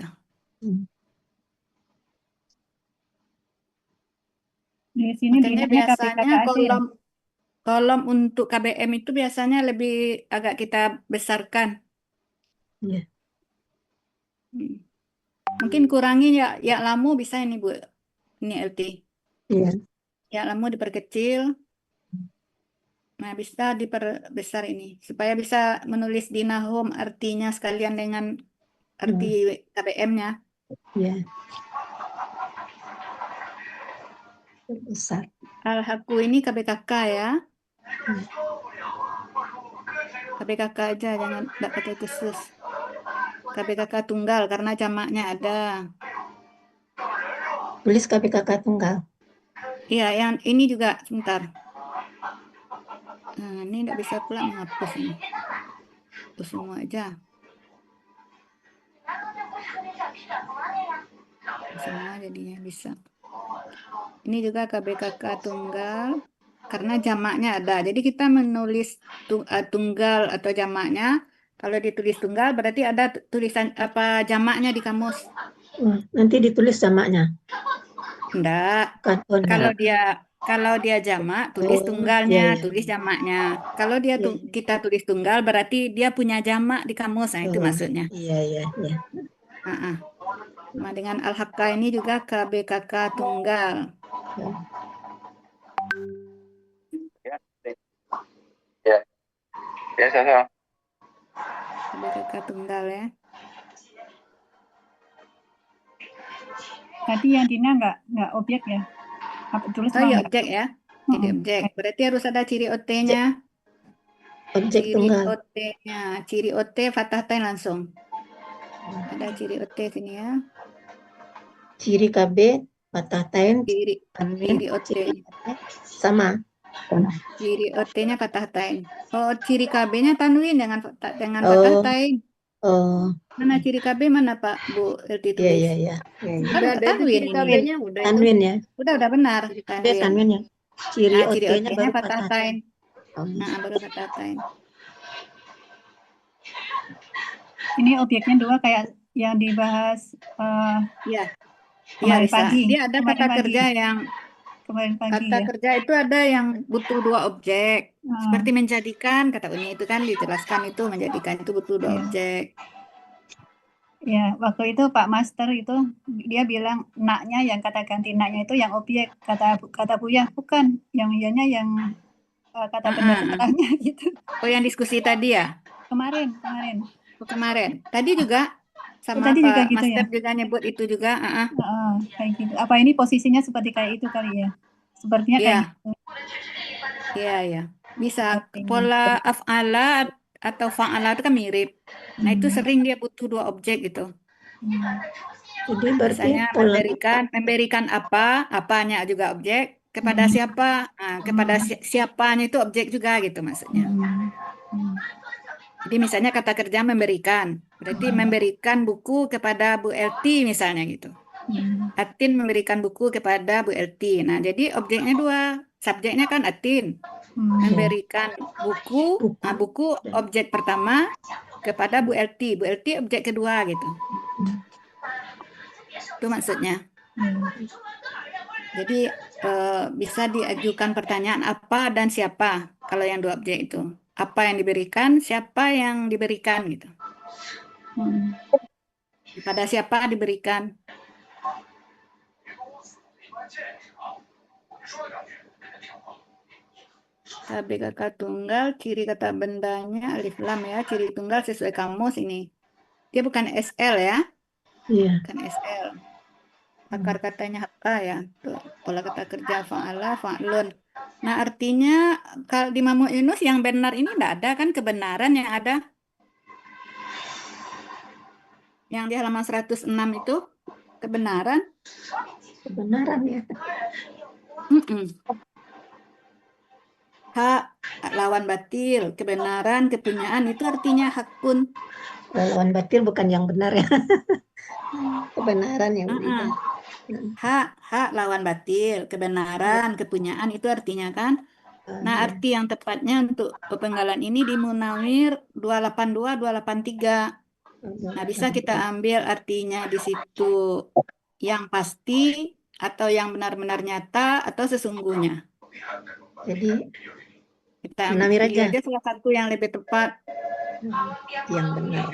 Di sini Makanya dinanya biasanya KPKK aja ya. kolom untuk KBM itu biasanya lebih agak kita besarkan. Iya. Mungkin kurangin ya lamu bisa ini, Bu. Ini LT. Iya. Ya lamu diperkecil. Nah, bisa diperbesar ini supaya bisa menulis di Nahum artinya sekalian dengan arti KBM-nya. Iya. Besar. Al-Haqqu ini KBKK ya. KBKK aja, jangan enggak pakai khusus. KBKK tunggal karena jamaknya ada. Tulis KPKK tunggal. Iya, yang ini juga sebentar. Nah, ini enggak bisa pula menghapus ini. Hapus semua aja. Semua jadinya bisa. Ini juga KBKK tunggal karena jamaknya ada. Jadi kita menulis tunggal atau jamaknya. Kalau ditulis tunggal berarti ada tulisan apa jamaknya di kamus. Nanti ditulis jamaknya. Enggak. Kalau dia jamak, tulis tunggalnya, iya, iya. tulis jamaknya. Kalau dia kita tulis tunggal berarti dia punya jamak di kamus. Nah, itu maksudnya. Iya, iya, iya. Nah, dengan Al-Haqqa ini juga KBKK tunggal. Ya, sama. KBKK tunggal ya. Tadi yang Dina nggak objek ya? Apa tulis Oh iya, objek ya. Jadi objek. Berarti harus ada ciri OT-nya. Objek tunggal. Ciri OT fathah tain langsung. Ada ciri OT sini ya. Ciri KB fathah tain. Ciri OT. Sama. Ciri OT-nya fathah tain. Oh, ciri KB-nya tanwin dengan fathah tain. Mana ciri KB mana Pak Bu LT tulis? Iya. Udah ada tanwin ciri KB-nya udah itu. Tanwin ya. Udah benar. Tanwin ya. Ciri OT-nya baru fathah tain. Nah, baru fathah tain. Ini objeknya dua kayak yang dibahas kemarin bisa. pagi. Dia ada kata kerja yang kemarin pagi kata kerja itu ada yang butuh dua objek. Seperti menjadikan, kata Uni itu kan dijelaskan itu menjadikan itu butuh dua objek. Ya, waktu itu Pak Master itu dia bilang naknya yang kata ganti naknya itu yang objek, kata Buya bukan, yang ianya yang kata benda setelahnya gitu. Oh, yang diskusi tadi ya? Kemarin. Kemarin. Tadi juga sama tadi Pak juga gitu Master ya? juga nyebut itu juga. Kayak gitu. Apa ini posisinya seperti kayak itu kali ya? Sepertinya kayak gitu. Iya. Bisa pola af'ala atau fa'ala itu kan mirip. Nah, itu sering dia butuh dua objek gitu. Jadi berarti misalnya memberikan apanya juga objek, kepada siapa, kepada siapanya itu objek juga gitu maksudnya. Jadi misalnya kata kerja memberikan, berarti memberikan buku kepada Bu LT misalnya gitu. Atin memberikan buku kepada Bu Elti. Nah, jadi objeknya dua. Subjeknya kan Atin. Memberikan buku, nah buku objek pertama kepada Bu Elti. Bu Elti objek kedua gitu. Itu maksudnya. Jadi bisa diajukan pertanyaan apa dan siapa kalau yang dua objek itu. Apa yang diberikan, siapa yang diberikan gitu. Kepada siapa diberikan. Tabik kata tunggal, ciri kata bendanya alif lam ya, ciri tunggal sesuai kamus ini. Dia bukan SL ya, Iya. bukan SL. Akar katanya hakka ya, tuh pola kata kerja fa'ala, fa'lun. Nah artinya kalau di Mamu Yunus yang benar ini enggak ada kan kebenaran yang ada. Yang di halaman 106 itu kebenaran. Kebenaran ya. Hak lawan batil, kebenaran, kepunyaan itu artinya hakun. Lawan batil bukan yang benar ya. Kebenaran yang benar. Hak lawan batil, kebenaran, kepunyaan itu artinya kan. Nah, arti yang tepatnya untuk penggalan ini di Munawir 282 283. Nah, bisa kita ambil artinya di situ yang pasti atau yang benar-benar nyata atau sesungguhnya. Jadi Kita Munawir pilih aja. aja salah satu yang lebih tepat. Yang benar.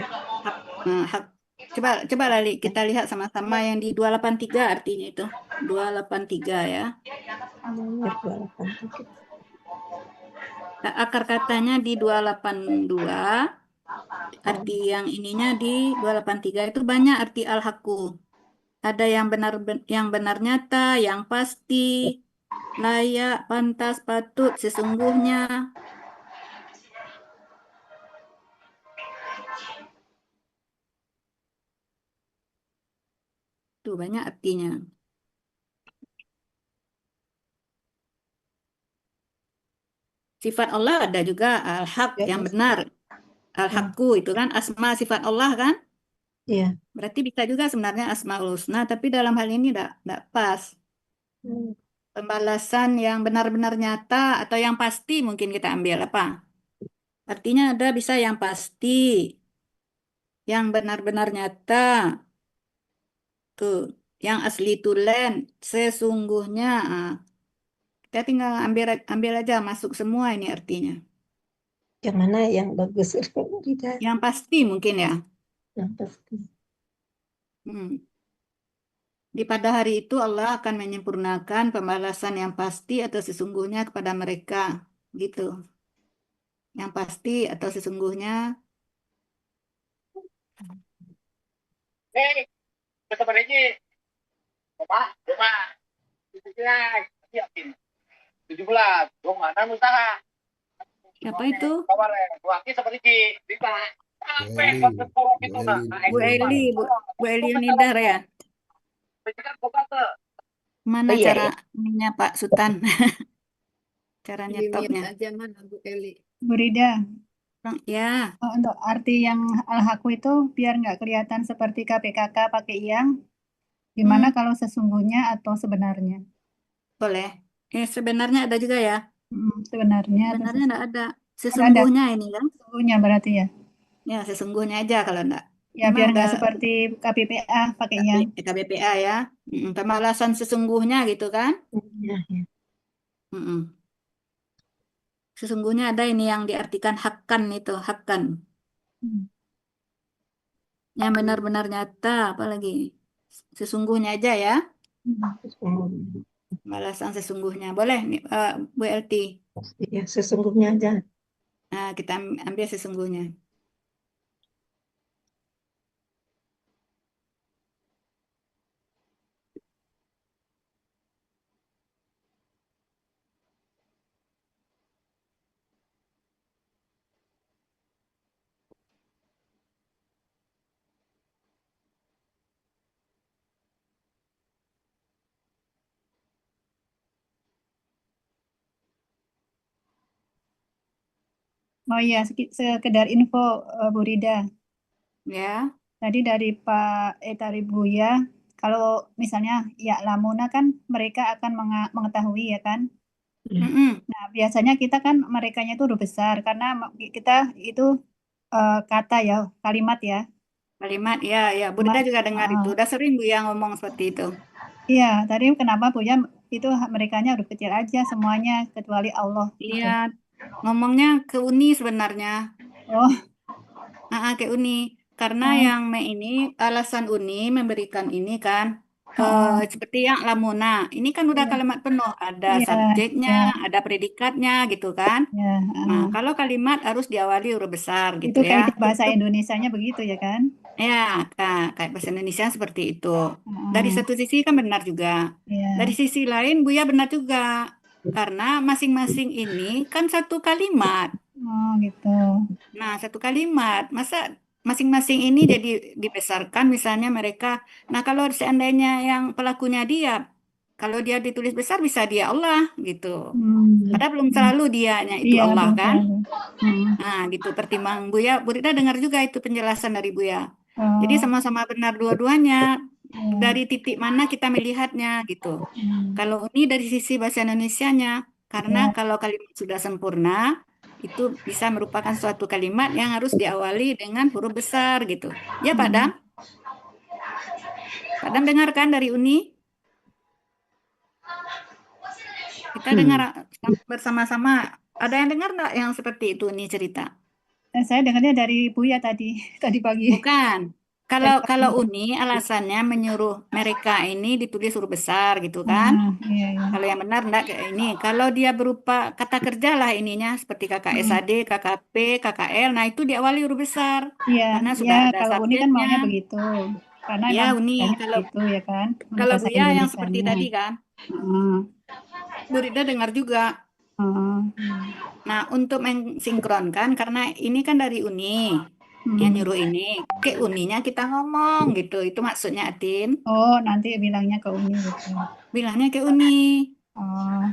Coba Lali kita lihat sama-sama yang di 283 artinya itu. 283 ya. Nah, akar katanya di 282. Arti yang ininya di 283 itu banyak arti al-haqqu. Ada yang benar nyata, yang pasti, layak, pantas, patut, sesungguhnya. Tuh banyak artinya. Sifat Allah ada juga al-haq yang benar. Al-haqqu itu kan asma sifat Allah kan? Iya. Berarti bisa juga sebenarnya asmaul husna, tapi dalam hal ini enggak pas. Pembalasan yang benar-benar nyata atau yang pasti mungkin kita ambil apa? Artinya ada bisa yang pasti, yang benar-benar nyata. Tuh, yang asli tulen, sesungguhnya. Kita tinggal ambil aja masuk semua ini artinya. Yang mana yang bagus? Yang pasti mungkin ya. Yang pasti. Di pada hari itu Allah akan menyempurnakan pembalasan yang pasti atau sesungguhnya kepada mereka. Gitu. Yang pasti atau sesungguhnya. Siapa itu? Bu Eli Unidar ya. Mana Oh, iya, cara ininya Pak Sultan? Cara Di nyetopnya. mute aja mana Bu Eli. Bu Rida, Ya. untuk arti yang al-haqqu itu biar nggak kelihatan seperti KPKK pakai yang, gimana kalau sesungguhnya atau sebenarnya? Boleh. Sebenarnya ada juga ya. Sebenarnya atau Sebenarnya enggak ada. Ada. Sesungguhnya ini kan. Sesungguhnya berarti ya. Ya, sesungguhnya aja kalau enggak. Ya biar nggak seperti KPPA pakai yang. KBPA ya. Pembalasan sesungguhnya gitu kan. Ya. Sesungguhnya ada ini yang diartikan hakkan itu, hakkan. Yang benar-benar nyata, apalagi sesungguhnya aja ya. Pembalasan sesungguhnya. Boleh Bu LT. Ya, sesungguhnya aja. Nah, kita ambil sesungguhnya. Oh iya, sekedar info Bu Rida. Ya. Tadi dari Pak Buya, kalau misalnya ya lamuna kan mereka akan mengetahui ya kan. Mm-mm. Nah, biasanya kita kan merekanya itu huruf besar karena kita itu kata ya, kalimat ya. Kalimat, ya, Bu Rida juga dengar itu. Udah sering Bu ya ngomong seperti itu. Iya, tadi kenapa Bu ya itu merekanya huruf kecil aja semuanya kecuali Allah gitu. Iya, ngomongnya ke Uni sebenarnya. Oh, Ke Uni. Karena yang ini alasan Uni memberikan ini kan seperti yang lamuna. Ini kan udah kalimat penuh, ada iya, subjeknya, ada predikatnya gitu kan. ya. Nah, kalau kalimat harus diawali huruf besar Itu gitu ya. kaidah bahasa Indonesianya begitu ya kan? Ya, kayak bahasa Indonesia seperti itu. Dari satu sisi kan benar juga. Iya. Dari sisi lain Buya benar juga. Karena masing-masing ini kan satu kalimat. Oh, gitu. Nah, satu kalimat. Masa masing-masing ini jadi dibesarkan misalnya mereka. Nah, kalau seandainya yang pelakunya dia, kalau dia ditulis besar bisa dia Allah gitu. Padahal belum selalu dianya itu Iya, Allah belum kan. selalu. Nah, gitu pertimbangan Buya. Bu Rita dengar juga itu penjelasan dari Buya. Jadi sama-sama benar dua-duanya. Dari titik mana kita melihatnya gitu. Kalau ini dari sisi bahasa Indonesianya, karena kalau kalimat sudah sempurna, itu bisa merupakan suatu kalimat yang harus diawali dengan huruf besar gitu. Ya Pak Dam? Pak Dam dengar kan dari Uni? Kita dengar bersama-sama. Ada yang dengar nggak yang seperti itu Uni cerita? Saya dengarnya dari Buya tadi pagi. Bukan. Kalau Uni alasannya menyuruh mereka ini ditulis huruf besar gitu kan. Iya. Kalau yang benar enggak kayak ini. Kalau dia berupa kata kerja lah ininya seperti KKSAD, KKP, KKL, nah itu diawali huruf besar. Iya, Karena sudah ada kalau Uni kan maunya subjeknya. begitu. Karena Ya, emang Uni. banyak Kalau gitu ya kan. kalau Bahasa Buya yang seperti Indonesianya. tadi kan. Bu Rida dengar juga. Nah, untuk mensinkronkan karena ini kan dari Uni yang nyuruh ini ke Uninya kita ngomong gitu. Itu maksudnya Atin. Oh, nanti bilangnya ke Uni gitu. Bilangnya ke Uni. Oh.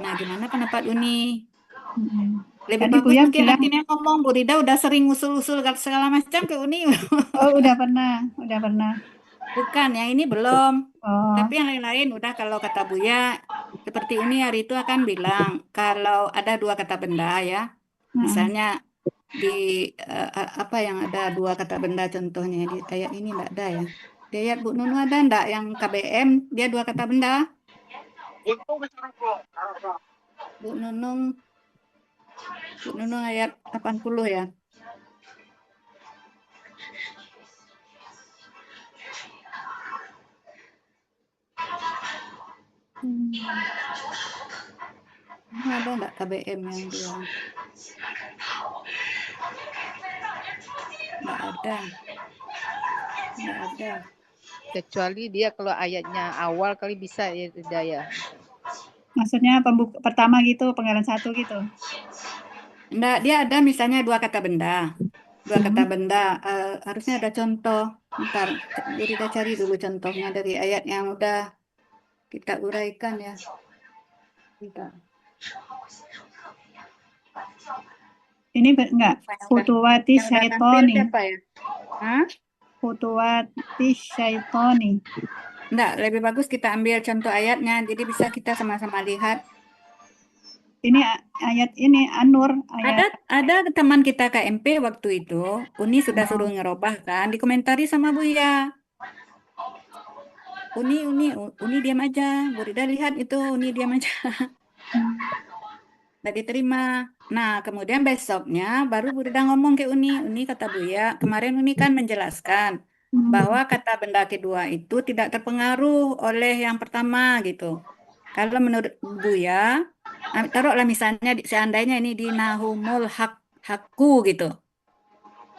Nah, gimana pendapat Uni? Lebih Tadi bagus Buya mungkin bilang, Atin yang ngomong. Bu Rida udah sering usul-usul segala macam ke Uni. oh udah pernah. Bukan, yang ini belum. Oh. Tapi yang lain-lain udah kalau kata Buya, seperti Uni hari itu akan bilang kalau ada dua kata benda ya. Misalnya di apa yang ada dua kata benda contohnya di ayat ini enggak ada ya. Di ayat Bu Nunu ada enggak yang KBM dia dua kata benda? Bu Nunung ayat 80 ya. Ada enggak KBM yang dua? Enggak ada. Kecuali dia kalau ayatnya awal kali bisa ya tidak ya. Maksudnya pertama gitu, penggalan 1 gitu. Enggak, dia ada misalnya dua kata benda. Dua kata benda, harusnya ada contoh. Ntar, Bu Rida cari dulu contohnya dari ayat yang udah kita uraikan ya. Bentar. Ini enggak, Futuwati Syaitoni. Siapa ya? Hah? Futuwati Syaitoni. Enggak, lebih bagus kita ambil contoh ayatnya, jadi bisa kita sama-sama lihat. Ini ayat ini An-Nur. Ada teman kita KMP waktu itu, Uni sudah suruh ngerubah kan, dikomentari sama Buya. Uni diam aja. Bu Rida lihat itu, Uni diam aja. Nggak diterima. Nah, kemudian besoknya baru Bu Rida ngomong ke Uni kata Buya, kemarin Uni kan menjelaskan bahwa kata benda kedua itu tidak terpengaruh oleh yang pertama gitu. Kalau menurut Buya, taruhlah misalnya seandainya ini di nahumul hakku gitu.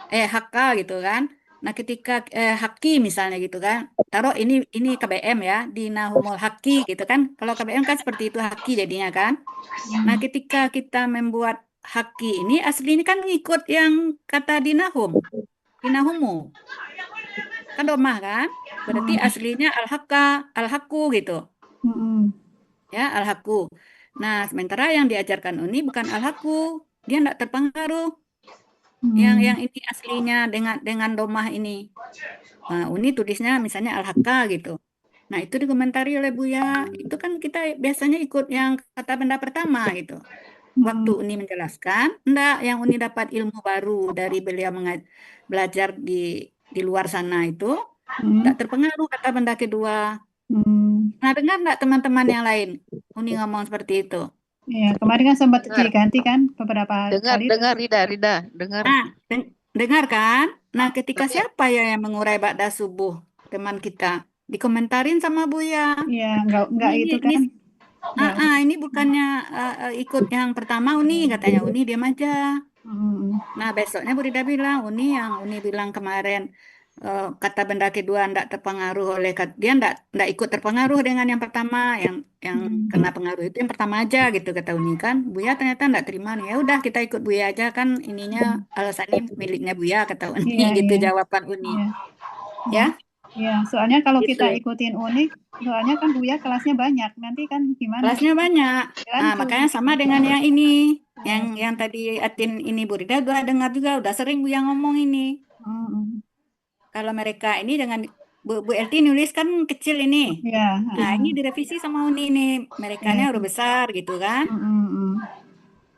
Hakka gitu kan. Nah, ketika haki misalnya gitu kan. Taruh ini KBM ya, di nahumul haki gitu kan. Kalau KBM kan seperti itu haki jadinya kan. Nah, ketika kita membuat haki ini asli ini kan ngikut yang kata di nahum. Di nahumu. Kan domah kan? Berarti aslinya al-hakka, al-hakku gitu. Ya, al-hakku. Nah, sementara yang diajarkan Uni bukan al-hakku. Dia tidak terpengaruh. Yang ini aslinya dengan domah ini. Nah, Uni tulisnya misalnya Al-Hakka gitu. Nah, itu dikomentari oleh Buya. Itu kan kita biasanya ikut yang kata benda pertama gitu. Waktu Uni menjelaskan, enggak, yang Uni dapat ilmu baru dari beliau belajar di luar sana itu, enggak terpengaruh kata benda kedua. Nah, dengar enggak teman-teman yang lain? Uni ngomong seperti itu. Ya, kemarin kan sempat Dengar. diganti kan beberapa Dengar, kali. dengar, Rida, dengar. Nah, dengar kan? Nah, ketika Tapi siapa ya yang mengurai ba'da subuh? Teman kita. Dikomentarin sama Buya. Ya, enggak itu kan. Ini bukannya ikut yang pertama Uni, katanya Uni diam aja. Nah, besoknya Bu Rida bilang, yang Uni bilang kemarin, kata benda kedua ndak terpengaruh oleh dia ndak ikut terpengaruh dengan yang pertama, yang kena pengaruh itu yang pertama aja gitu kata Uni kan. Buya ternyata ndak terima nih. Ya udah kita ikut Buya aja kan ininya alasannya miliknya Buya kata Uni Iya, gitu iya. jawaban Uni. Iya. Ya? Iya, soalnya kalau Gitu. kita ikutin Uni, soalnya kan Buya kelasnya banyak. Nanti kan gimana? Kelasnya banyak. Nah, Gantung. makanya sama dengan yang ini. Yang tadi Atin ini Bu Rida udah dengar juga, udah sering Buya ngomong ini. Kalau mereka ini dengan Bu Elti nulis kan kecil ini. Iya. Nah, ini direvisi sama Uni nih. Merekanya huruf besar gitu kan.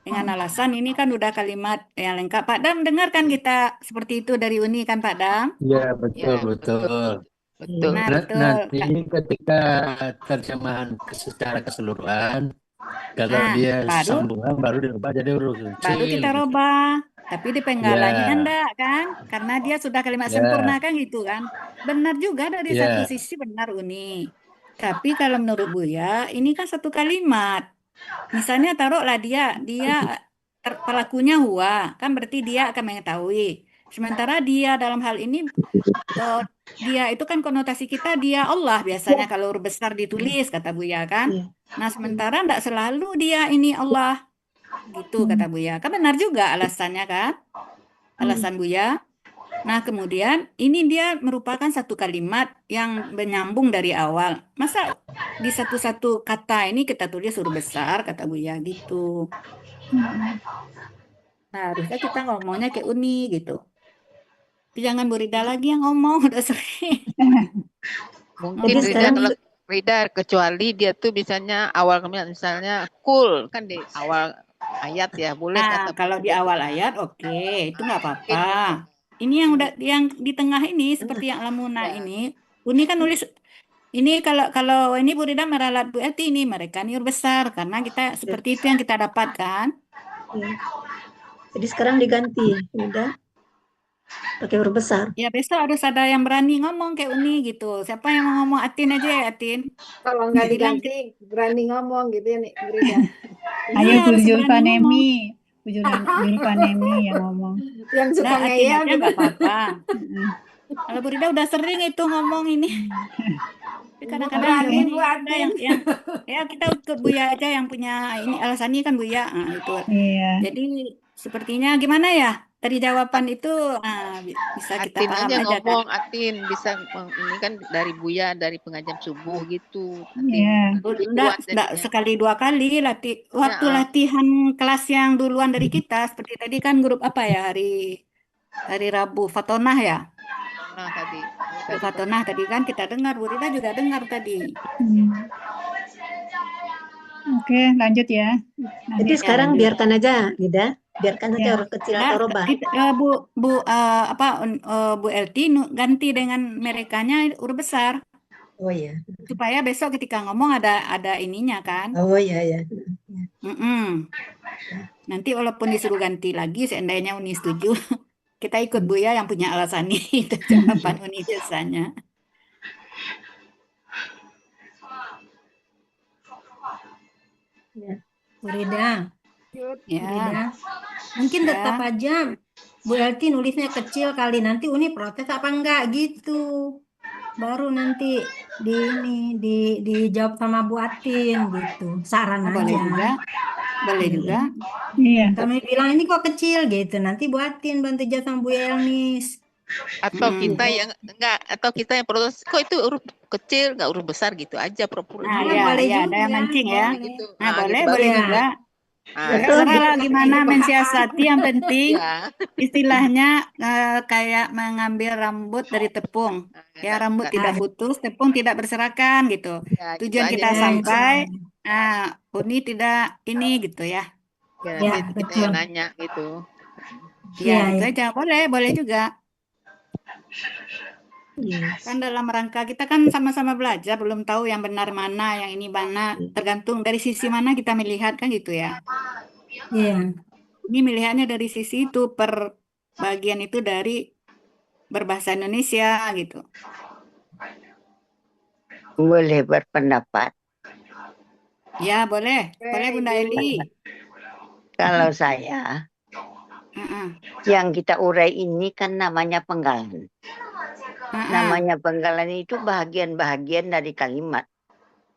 Dengan alasan ini kan udah kalimat yang lengkap. Pak Dam, dengar kan kita seperti itu dari Uni kan Pak Dam? Ya, betul, betul. Betul. Nah, betul. Nanti ketika terjemahan secara keseluruhan, kalau Nah, dia baru sambungan baru dirubah jadi huruf baru kecil kita gitu. rubah. Tapi di penggalanya Ya. enggak kan? Karena dia sudah kalimat Ya. sempurna kan gitu kan. Benar juga dari Ya. satu sisi benar Uni. Tapi kalau menurut Buya, ini kan satu kalimat. Misalnya taruhlah dia pelakunya huwa, kan berarti dia akan mengetahui. Sementara dia dalam hal ini dia itu kan konotasi kita dia Allah biasanya kalau huruf besar ditulis kata Buya kan. Nah, sementara enggak selalu dia ini Allah. Gitu kata Buya. Kan benar juga alasannya kan? Alasan Buya. Nah, kemudian ini dia merupakan satu kalimat yang menyambung dari awal. Masa di satu-satu kata ini kita tulis huruf besar, kata Buya gitu. Nah, harusnya kita ngomongnya kayak Uni gitu. Tapi jangan Bu Rida lagi yang ngomong, udah sering. Mungkin Jadi Rida sekarang kalau Rida kecuali dia tuh misalnya awal misalnya cool kan di awal ayat ya boleh Nah, kata kalau di awal ayat oke, itu nggak apa-apa. mungkin Ini yang di tengah ini seperti yang Lamuna ya. ini, Uni kan nulis ini kalau ini Bu Rida meralat Bu Eti ini mereka ini huruf besar karena kita seperti itu yang kita dapatkan. Ya. Jadi sekarang diganti, udah pakai huruf besar. Ya besok harus ada yang berani ngomong kayak Uni gitu. Siapa yang mau ngomong Atin aja ya Atin. Kalau nggak Bilang diganti, berani ngomong gitu ya nih, Bu Rida. Ayo iya harus Bujur berani ngomong. Panemi. Bujur Panemi yang ngomong. Yang suka Nah, Atin ngeyel aja juga. nggak apa-apa. Kalau Bu Rida udah sering itu ngomong ini. Tapi kadang-kadang Berani ini Bu ada Atin. yang ya kita ikut Buya aja yang punya ini alasannya kan Buya. Nah, itu. Iya. Jadi sepertinya gimana ya? Tadi jawaban itu bisa kita Atin paham aja aja kan? ngomong, Atin bisa ini kan dari Buya dari pengajian subuh gitu. Atin Iya. lebih Enggak, kuat jadinya. sekali dua kali waktu latihan kelas yang duluan dari kita seperti tadi kan grup apa ya hari Rabu Fatonah ya. Nah tadi. Grup Fatonah tadi kan kita dengar, Bu Rida juga dengar tadi. Oke, lanjut ya. Jadi sekarang lanjut. biarkan aja, Lida. Biarkan saja huruf kecil atau robah. Bu Elti ganti dengan merekanya huruf besar. Oh iya. Supaya besok ketika ngomong ada ininya kan. Oh iya ya. Nanti walaupun disuruh ganti lagi, seandainya Uni setuju, kita ikut Buya yang punya alasan ini. Itu jawaban Uni biasanya. Bu Rida, Ya. Bu Rida, mungkin Ya. tetap aja Bu Elti nulisnya kecil kali, nanti Uni protes apa enggak gitu. Baru nanti dijawab sama Bu Atin gitu. Saran Boleh aja. juga. Boleh juga. Iya. Kami bilang ini kok kecil gitu. Nanti Bu Atin bantu jawab sama Bu Elnis. Atau kita yang enggak, atau kita yang protes kok itu huruf kecil enggak huruf besar gitu aja pura-pura. Nah, Boleh ya, ada yang juga, mancing ya. boleh. Gitu. Nah, boleh gitu. boleh Iya. juga. Ah, Terserah gimana mensiasati, yang penting ya. istilahnya kayak mengambil rambut dari tepung. Ya, rambut tidak putus, tepung tidak berserakan gitu. Ya, gitu Tujuan aja kita deh. sampai, Uni tidak ini gitu ya. Ya, Ya, nanti kita betul. yang nanya gitu. Ya, Iya, gitu iya. aja. Boleh juga. Kan dalam rangka kita kan sama-sama belajar, belum tahu yang benar mana, yang ini mana. Tergantung dari sisi mana kita melihat kan gitu ya. Iya. Ini melihatnya dari sisi itu per bagian itu dari berbahasa Indonesia gitu. Boleh berpendapat. Ya, boleh. Boleh Bunda Eli. Kalau saya, yang kita urai ini kan namanya penggalan. Namanya penggalan itu bahagian-bahagian dari kalimat.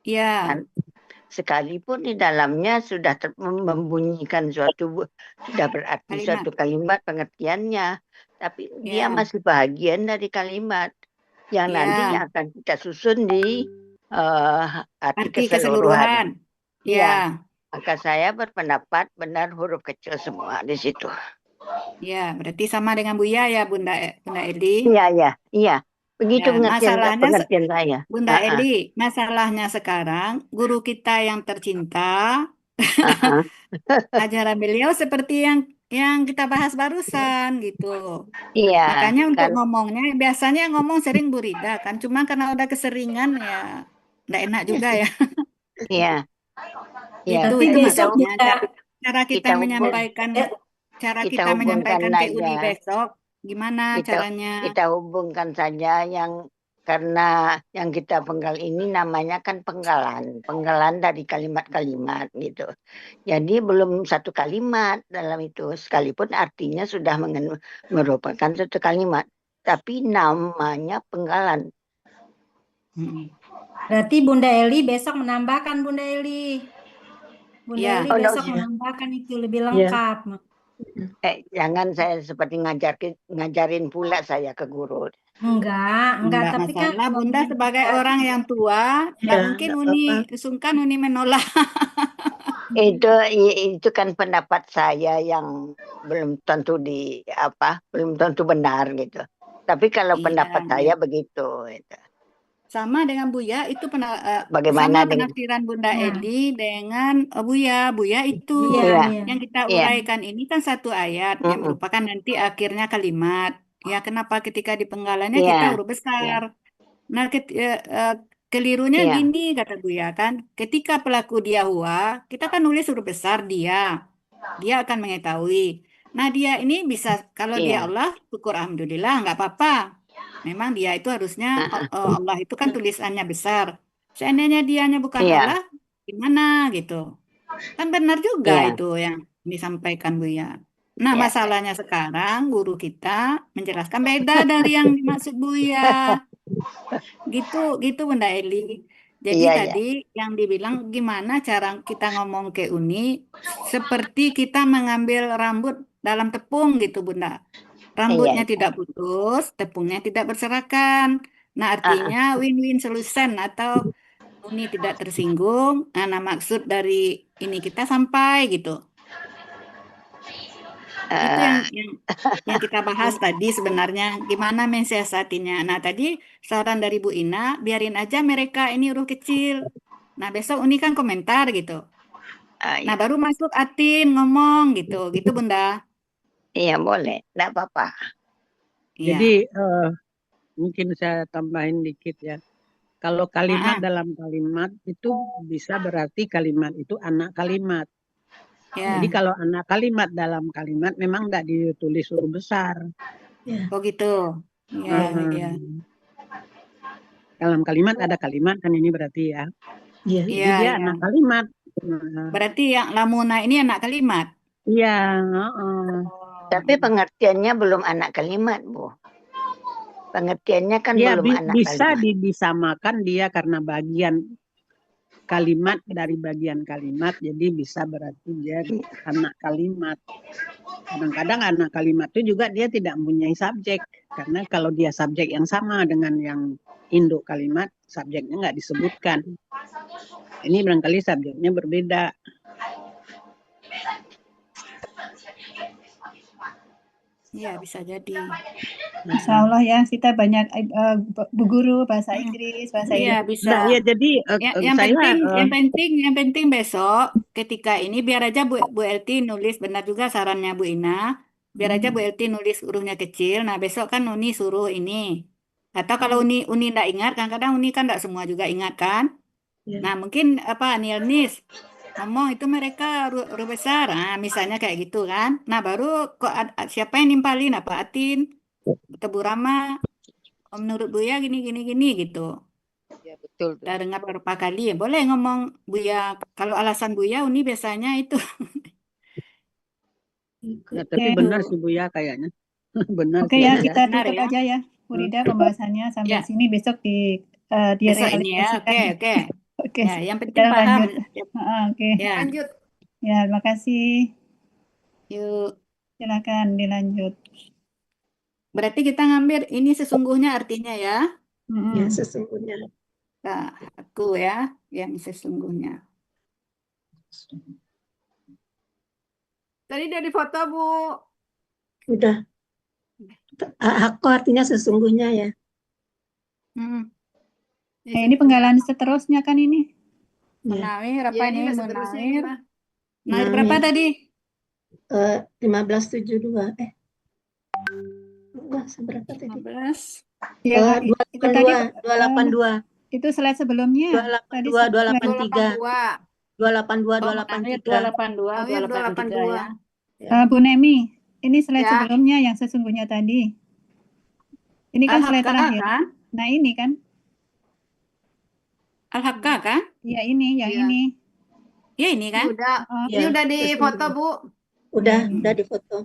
Ya. Dan sekalipun di dalamnya sudah membunyikan sudah berarti suatu kalimat pengertiannya, tapi dia masih bahagian dari kalimat yang nantinya akan kita susun di arti keseluruhan. Ya. Maka saya berpendapat benar huruf kecil semua di situ. Ya, berarti sama dengan Buya ya Bunda Eli. Iya. Begitu pengertian saya. Bunda Eli, masalahnya sekarang guru kita yang tercinta, ajaran beliau seperti yang kita bahas barusan gitu. Iya. Makanya untuk ngomongnya biasanya ngomong sering Bu Rida kan, cuma karena udah keseringan ya nggak enak juga ya. Iya. Itu maksudnya cara kita menyampaikan ke Uni besok gimana caranya? Kita hubungkan saja yang karena yang kita penggal ini namanya kan penggalan dari kalimat-kalimat gitu. Jadi belum satu kalimat dalam itu, sekalipun artinya sudah merupakan satu kalimat, tapi namanya penggalan. Berarti Bunda Eli besok menambahkan Bunda Eli. Bunda Eli besok menambahkan itu lebih lengkap. Jangan saya seperti ngajarin pula saya ke guru. Enggak, tapi masalah kan Bunda sebagai orang yang tua, nggak mungkin Uni menolak. Itu kan pendapat saya yang belum tentu belum tentu benar gitu. Tapi kalau pendapat saya begitu. Sama dengan Buya itu bagaimana sama penafsiran Bunda Eli dengan Buya. Buya itu yang kita uraikan ini kan satu ayat yang merupakan nanti akhirnya kalimat. Ya, kenapa ketika di penggalannya kita huruf besar? Nah, kelirunya gini kata Buya kan, ketika pelaku dia huwa, kita kan nulis huruf besar dia akan mengetahui. Nah, dia ini bisa kalau dia Allah, syukur alhamdulillah nggak apa-apa. Memang dia itu harusnya Allah itu kan tulisannya besar. Seandainya dianya bukan Allah, gimana gitu? Kan benar juga itu yang disampaikan Buya. Nah, masalahnya sekarang guru kita menjelaskan beda dari yang dimaksud Buya. Gitu Bunda Eli. Jadi tadi yang dibilang gimana cara kita ngomong ke Uni seperti kita mengambil rambut dalam tepung gitu Bunda. Rambutnya tidak putus, tepungnya tidak berserakan. Nah, artinya win-win solution atau Uni tidak tersinggung. Nah, maksud dari ini kita sampai gitu. Itu yang kita bahas tadi sebenarnya gimana mensiasatinya. Nah, tadi saran dari Bu Ina, biarin aja mereka ini huruf kecil. Nah, besok Uni kan komentar gitu. Nah, baru masuk Atin ngomong gitu Bunda. Iya, boleh. Enggak apa-apa. Jadi mungkin saya tambahin dikit ya. Kalau kalimat dalam kalimat itu bisa berarti kalimat itu anak kalimat. Jadi kalau anak kalimat dalam kalimat memang tidak ditulis huruf besar. Oh gitu. Ya. Dalam kalimat ada kalimat kan ini berarti ya. Jadi dia anak kalimat. Berarti yang lamuna ini anak kalimat. Iya. Tapi pengertiannya belum anak kalimat, Bu. Pengertiannya kan belum anak kalimat. Bisa disamakan dia karena bagian kalimat dari bagian kalimat, jadi bisa berarti dia anak kalimat. Kadang-kadang anak kalimat itu juga dia tidak mempunyai subjek, karena kalau dia subjek yang sama dengan yang induk kalimat, subjeknya nggak disebutkan. Ini barangkali subjeknya berbeda. Iya, bisa jadi. Insya Allah ya, kita banyak bu guru bahasa Hmm. Inggris, bahasa Iya, Indonesia. bisa. Nah, ya jadi Yang penting besok ketika ini biar aja Bu Elti nulis benar juga sarannya Bu Ina. Biar aja Bu Elti nulis hurufnya kecil. Nah, besok kan Uni suruh ini. Atau kalau Uni ndak ingat, kadang-kadang Uni kan ndak semua juga ingat kan. Ya. Nah, mungkin apa Nilnis ngomong itu mereka huruf besar. Nah, misalnya kayak gitu kan. Nah, baru kok siapa yang nimpalin apa Atin, Tebu Rama, oh, menurut Buya gini gini gini gitu. Ya, betul tuh. Udah dengar beberapa kali ya. Boleh ngomong Buya. Kalau alasan Buya Uni biasanya itu. Ya, tapi Oke. benar sih Bu ya kayaknya. Benar Oke sih ya, Bu ya. kita Benar tutup ya. aja ya, Bu Rida, pembahasannya sampai Ya, sini. Besok besok ini ya. direalisasikan. Oke, oke. Oke, Ya, yang kita penting paham. lanjut. Oke, Ya, Lanjut. ya, terima kasih. yuk. Silakan dilanjut. Berarti kita ngambil ini sesungguhnya artinya ya. Ya, sesungguhnya. Nah, aku ya, yang sesungguhnya. Tadi udah difoto, Bu. Udah. Hakko artinya sesungguhnya ya. Nah, ini penggalan seterusnya kan ini. Ya. Munawir apa Ya, ini ini? udah seterusnya ini, Munawir. Pak. Munawir berapa Munawir. tadi? 1572. Enggak, seberapa tadi? 15. Ya, itu tadi 282. itu slide sebelumnya. Tadi 282, 283. 282, 283. Munawir 282. Ya. Bu Nemi, ini slide Ya. sebelumnya yang sesungguhnya tadi. Ini kan slide Al-Haqqah terakhir. kan? Nah, ini kan? Al-Haqqah kan? Ya, ini, yang Iya. ini. Ya ini kan? Ini udah difoto, Bu. Udah difoto.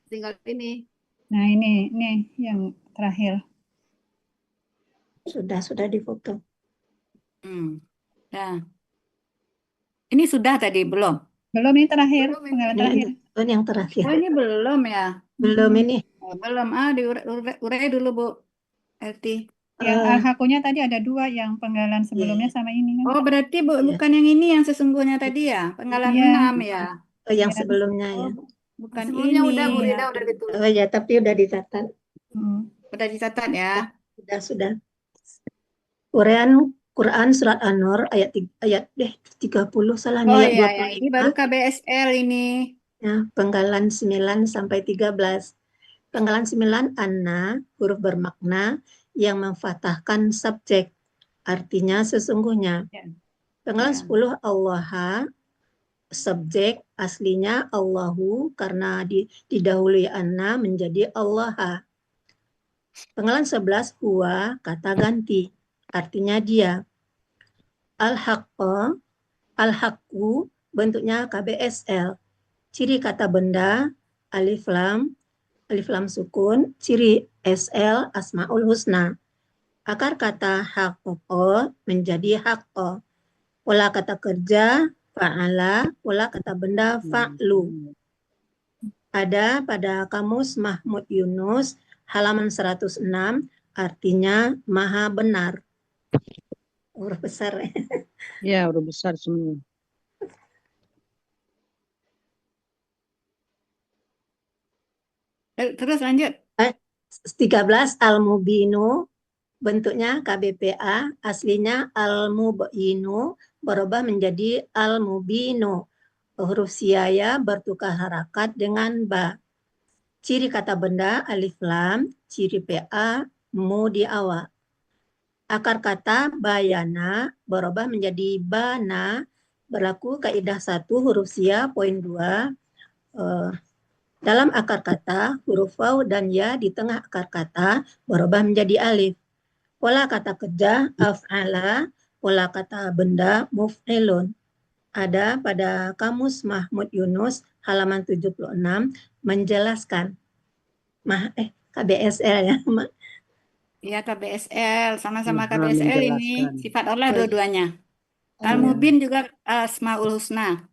Tinggal ini. Nah, ini yang terakhir. Sudah difoto. Nah. Ini sudah tadi belum? Belum, ini terakhir, penggalan terakhir. Ini yang terakhir. Oh, ini belum ya? Belum ini. Oh, belum. Diurai dulu, Bu Elti. Yang al-hakunya tadi ada 2, yang penggalan sebelumnya sama ini kan? Oh, berarti bukan yang ini yang sesungguhnya tadi ya? Penggalan 6 ya? Yang sebelumnya ya. Bukan Sebelumnya ini. udah, Bu Rida udah ditulis. Oh ya, tapi udah dicatat. Udah dicatat ya? Sudah. Uraian Quran surat An-Nur ayat 30 salah Oh ayat iya, 25. ini baru KBSL ini. Ya, penggalan 9 sampai 13. Penggalan 9 anna, huruf bermakna yang memfathahkan subjek, artinya sesungguhnya. Penggalan 10 Allah, subjek aslinya Allahu karena didahului anna menjadi Allah. Penggalan 11 huwa, kata ganti, artinya dia. Al-haqqo, al-haqqu bentuknya KBSL. Ciri kata benda alif lam sukun, ciri SL asmaul husna. Akar kata haqqo menjadi haqqo. Pola kata kerja fa'ala, pola kata benda fa'lu. Ada pada kamus Mahmud Yunus halaman 106, artinya maha benar. Huruf besar. Ya, huruf besar semua. Terus lanjut. 13 al-mubinu, bentuknya KBPA, aslinya al-mubinu, berubah menjadi al-mubinu. Huruf siaya bertukar harakat dengan ba. Ciri kata benda alif lam, ciri PA mu di awal. Akar kata bayana berubah menjadi bana, berlaku kaidah 1 huruf sia poin 2. Dalam akar kata huruf waw dan ya di tengah akar kata berubah menjadi alif. Pola kata kerja af'ala, pola kata benda muf'ilun. Ada pada kamus Mahmud Yunus halaman 76 menjelaskan. KBSL ya, Mak. Iya, KBSL. Sama-sama KBSL ini. Sifat Allah dua-duanya. Al-Mubin juga Asmaul Husna.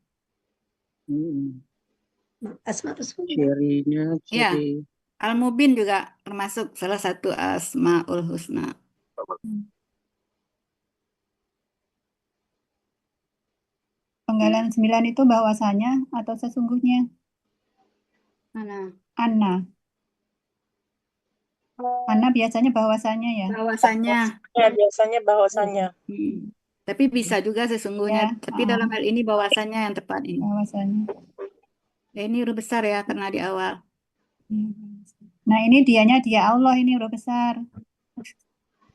Asmaul Husna. Cirinya, Iya. ciri. Al-Mubin juga termasuk salah satu Asmaul Husna. Penggalan 9 itu bahwasanya atau sesungguhnya? Mana? Ana. Ana biasanya bahwasanya ya. Bahwasanya. Ya, biasanya bahwasannya. Tapi bisa juga sesungguhnya. Ya, Tapi dalam hal ini bahwasanya yang tepat ini. bahwasanya. Ya, ini huruf besar ya karena di awal. Nah, ini dianya dia Allah, ini huruf besar.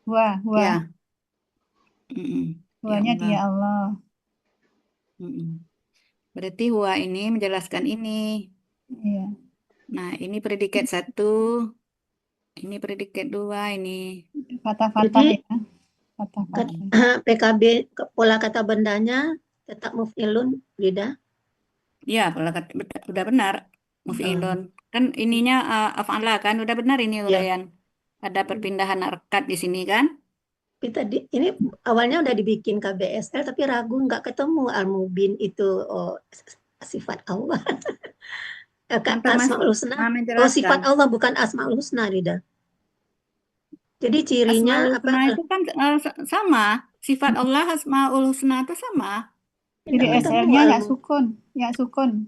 Huwa. Ya. Dia Huwanya Allah. dia Allah. Berarti huwa ini menjelaskan ini. Iya. Nah, ini predikat 1. Ini predikat 2. Ini. Fatah-fatah Jadi ya. Fatah-fatah. PKB pola kata bendanya tetap muf'ilun, Rida. Ya, pola kata udah benar. Muf'ilun. Kan ininya af'ala kan udah benar ini uraian. Ada perpindahan harkat di sini kan? Tapi tadi ini awalnya udah dibikin KBSL tapi ragu nggak ketemu al-mubin itu sifat Allah. Asmaul Husna. Oh, sifat Allah bukan Asmaul Husna, Rida. Jadi cirinya Asmaul Husna itu kan sama. Sifat Allah Asmaul Husna itu sama. Jadi SL-nya ya sukun. Ya sukun.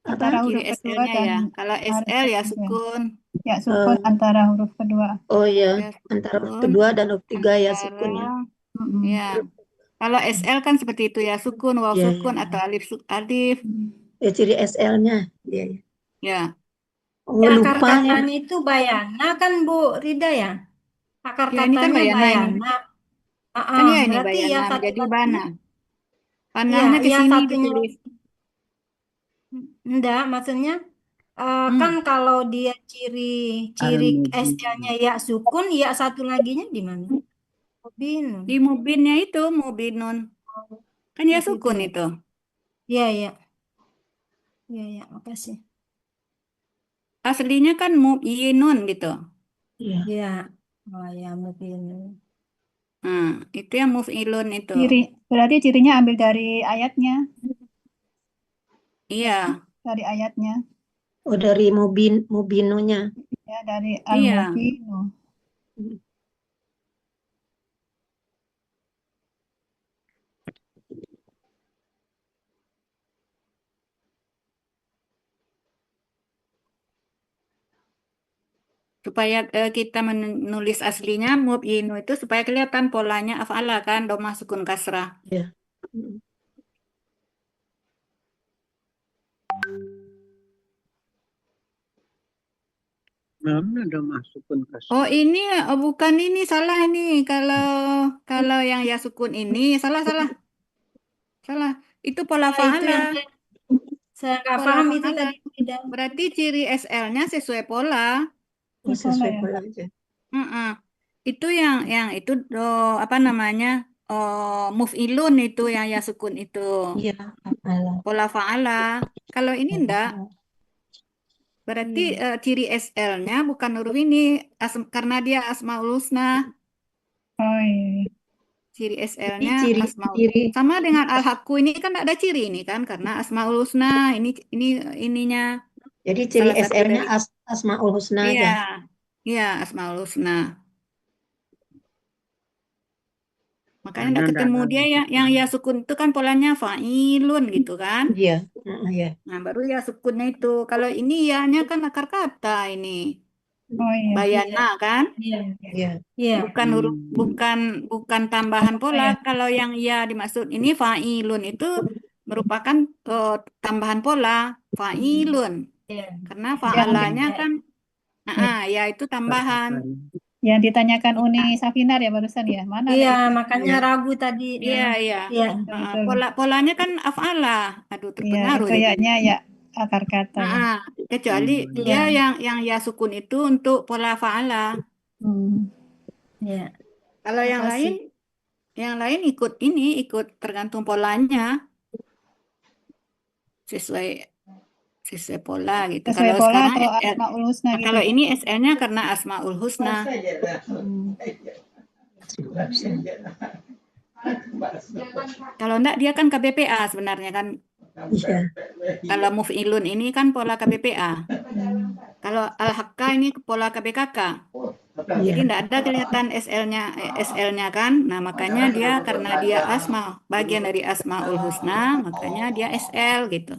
Antara huruf Ciri kedua SL-nya dan ya. Kalau harif SL ya ketiga. sukun. Ya sukun antara huruf kedua. Oh ya, Ya, antara huruf sukun. kedua dan huruf tiga ya Antara, sukunnya. ya. Kalau SL kan seperti itu ya, sukun, waw Ya, sukun atau alif alif. Ya ciri SL-nya. Ya. Ya. Oh, Akar lupa ya. katanya itu bayana kan Bu Rida ya? Akar Ya, ini kan katanya bayana ini. bayana. Kan ya ini Berarti ya bayana satu menjadi lagi. bana. Iya, Panahnya ke ya sini satunya. ditulis. Enggak, maksudnya kan kalau dia ciri SL-nya ya sukun, ya satu laginya di mana? Mubinun. Di mubinnya itu mubinun. Kan ya sukun itu. Iya, iya. Iya, iya, makasih. Aslinya kan mubinun gitu. Iya. Oh ya, mubinun. Nah, itu yang muf'ilun itu. Berarti cirinya ambil dari ayatnya. Iya. Dari ayatnya. Oh, dari mubinunya. Ya, dari Iya. al-mubinu. Supaya kita menulis aslinya mubinu itu supaya kelihatan polanya af'ala kan, dhamma sukun kasrah. Iya. Mana ada masukun kasih? Oh ini, bukan ini, salah ini. Kalau yang ya sukun ini, salah. Itu pola Itu fa'ala. yang saya nggak Pola paham itu fa'ala. tadi tidak. Berarti ciri SL-nya sesuai pola. Oh, sesuai pola aja. Itu yang itu apa namanya? Muf'ilun itu yang ya sukun itu. Iya, Pola fa'ala. Kalau ini enggak. Berarti ciri SL-nya bukan huruf ini karena dia Asmaul Husna. Oh iya. Ciri SL-nya Asmaul. ciri. Sama dengan Al-Haqqu ini kan ada ciri ini kan karena Asmaul Husna. Ininya. Jadi ciri salah satu SL-nya dari Asmaul Husna Iya. aja. Iya, Asmaul Husna. Makanya Mana enggak ketemu ada dia yang ya sukun itu kan polanya fa'ilun gitu kan. Iya. Iya. Nah, baru ya sukunnya itu. Kalau ini ya-nya kan akar kata ini. Oh iya. Bayana kan? Iya. Bukan huruf, bukan tambahan pola. Kalau yang ya dimaksud ini fa'ilun itu merupakan tambahan pola fa'ilun. Karena fa'alanya kan ya itu tambahan. Yang ditanyakan Uni Safinar ya barusan ya. Mana ada Iya, itu? makanya ragu tadi. Iya. Iya. Polanya kan af'ala. Aduh, Iya, terpengaruh itu jadi. ya-nya ya akar kata ya. Kecuali dia yang ya sukun itu untuk pola fa'ala. Iya. Kalau yang lain ikut tergantung polanya. Sesuai pola gitu. Sesuai Kalau pola sekarang atau Asmaul Husna gitu. kalau ini SL-nya karena Asmaul Husna. Kalau enggak dia kan KBPA sebenarnya kan. Kalau muf'ilun ini kan pola KBPA. Kalau Al-Hakka ini pola KBKK. Jadi enggak ada kelihatan SL-nya kan. Nah, makanya dia karena dia bagian dari Asmaul Husna, makanya dia SL gitu.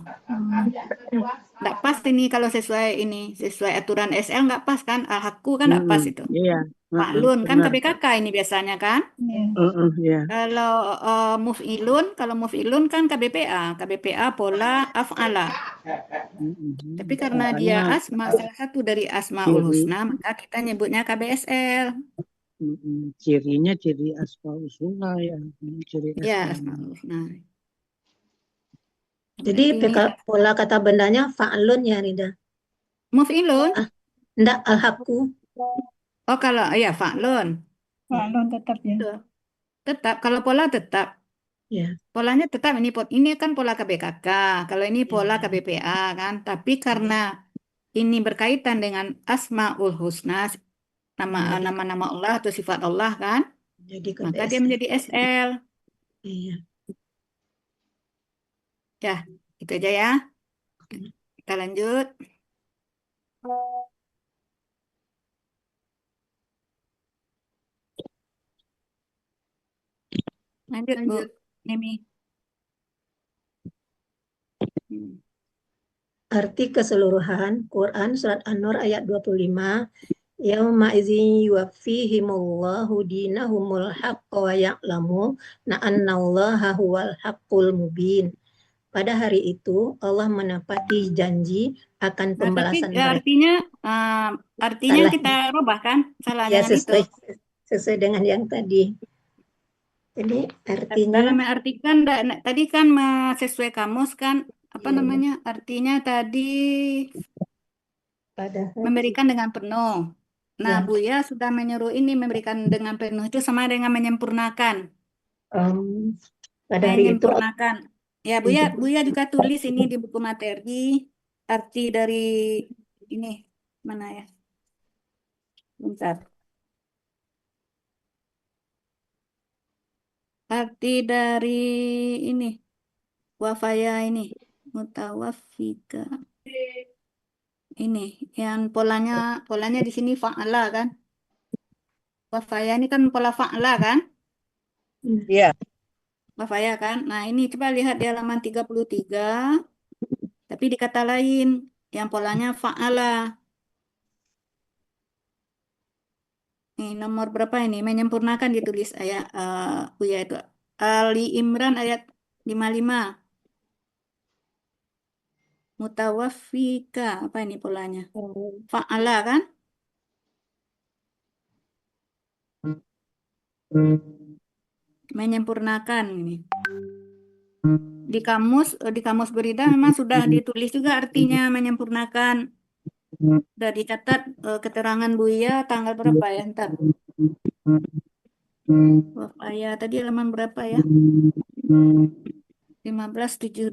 nggak pas ini kalau sesuai aturan SL nggak pas kan, al-haqqu kan nggak pas itu. Iya, Fa'lun kan benar. KBKK ini biasanya kan. Iya. Iya. Kalau muf'ilun kan KBPA pola af'ala. Tapi karena dia Makanya salah satu dari asmaul ciri husna, maka kita nyebutnya KBSL. cirinya ciri asmaul husna ya, ciri Ya, SL. asmaul husna. Jadi pola kata bendanya fa'lun ya Rida. Muf'ilun? Enggak, al-haqqu. Oh, kalau ya fa'lun. Fa'lun tetap ya. Tetap, kalau pola tetap. Ya. Polanya tetap ini kan pola KBKK. Kalau ini pola KBPA kan. Tapi karena ini berkaitan dengan asmaul husna, nama-nama Allah atau sifat Allah kan, Jadi maka dia KBSL. menjadi SL. Iya. Ya, itu aja ya. Kita lanjut. Lanjut, Bu Nemi. Arti keseluruhan Quran Surat An-Nur ayat 25. Yauma idzin yuwaffihimullahu dinahumul haqqa wa ya'lamu annallaha huwal haqqul mubin. Pada hari itu Allah menepati janji akan Nah, tapi pembalasan mereka. artinya Salah. kita rubah kan? Salah Ya, dengan itu. sesuai dengan yang tadi. Jadi artinya Dalam artikan tadi kan sesuai kamus kan apa Iya, namanya? Artinya tadi pada memberikan dengan penuh. Nah, Ya. Buya sudah menyuruh ini memberikan dengan penuh itu sama dengan menyempurnakan. Pada hari itu Menyempurnakan. Ya, Buya juga tulis ini di buku materi arti dari ini mana ya? Bentar. Arti dari ini wafaya ini mutawafika. Ini yang polanya di sini fa'ala kan? Wafaya ini kan pola fa'ala kan? Iya. Wafaya kan? Nah, ini coba lihat di halaman 33. Tapi di kata lain yang polanya fa'ala. Ini nomor berapa ini? Menyempurnakan ditulis ayat Buya itu. Ali Imran ayat 55. Mutawafika. Apa ini polanya? Fa'ala kan? Menyempurnakan ini. Di kamus berita memang sudah ditulis juga artinya menyempurnakan. Sudah dicatat keterangan Buya tanggal berapa ya? Ntar. Wafaya tadi halaman berapa ya? 1572.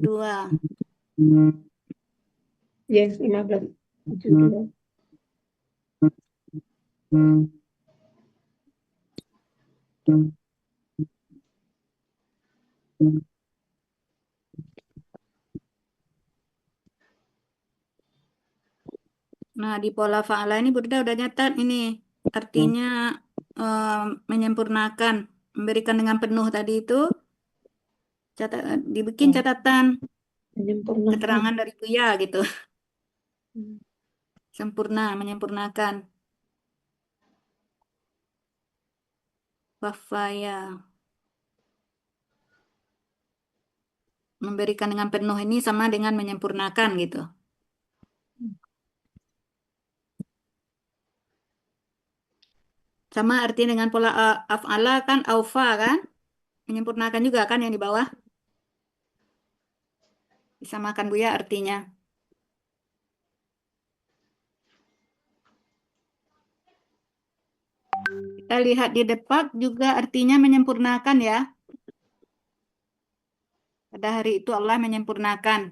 Yes, 1572. Nah, di pola fa'ala ini Burda udah nyatat ini. Artinya menyempurnakan, memberikan dengan penuh tadi itu. Dibikin catatan keterangan dari Buya gitu. Sempurna, menyempurnakan. Wafaya. Memberikan dengan penuh ini sama dengan menyempurnakan gitu. Sama arti dengan pola af'ala kan aufa kan? Menyempurnakan juga kan yang di bawah. Disamakan Buya artinya. Kita lihat di depan juga artinya menyempurnakan ya. Pada hari itu Allah menyempurnakan.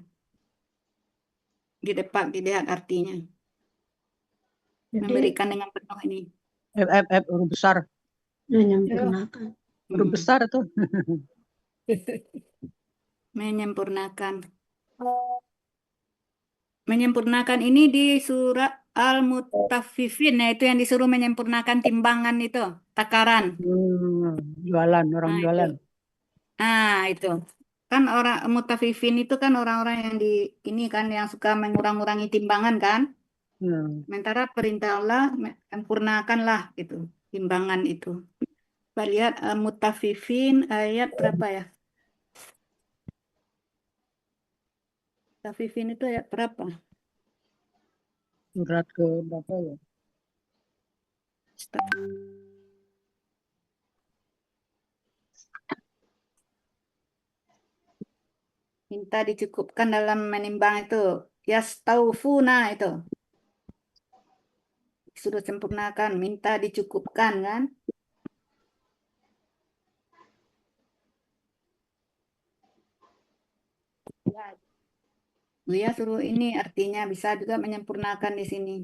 Di depan dilihat artinya. Memberikan dengan penuh ini. huruf besar. Menyempurnakan. Huruf besar tuh. Menyempurnakan. Menyempurnakan ini di surat Al-Mutaffifin, yaitu yang disuruh menyempurnakan timbangan itu, takaran. Jualan, orang Nah, jualan. itu. kan orang mutafifin itu kan orang-orang yang ini kan yang suka mengurang-urangi timbangan kan. Sementara perintah Allah sempurnakanlah gitu timbangan itu. Kita lihat mutafifin ayat berapa ya? Mutafifin itu ayat berapa? Surat ke berapa ya? Minta dicukupkan dalam menimbang itu. Yastaufuna itu. Suruh sempurnakan, minta dicukupkan kan? Ya suruh ini artinya bisa juga menyempurnakan di sini.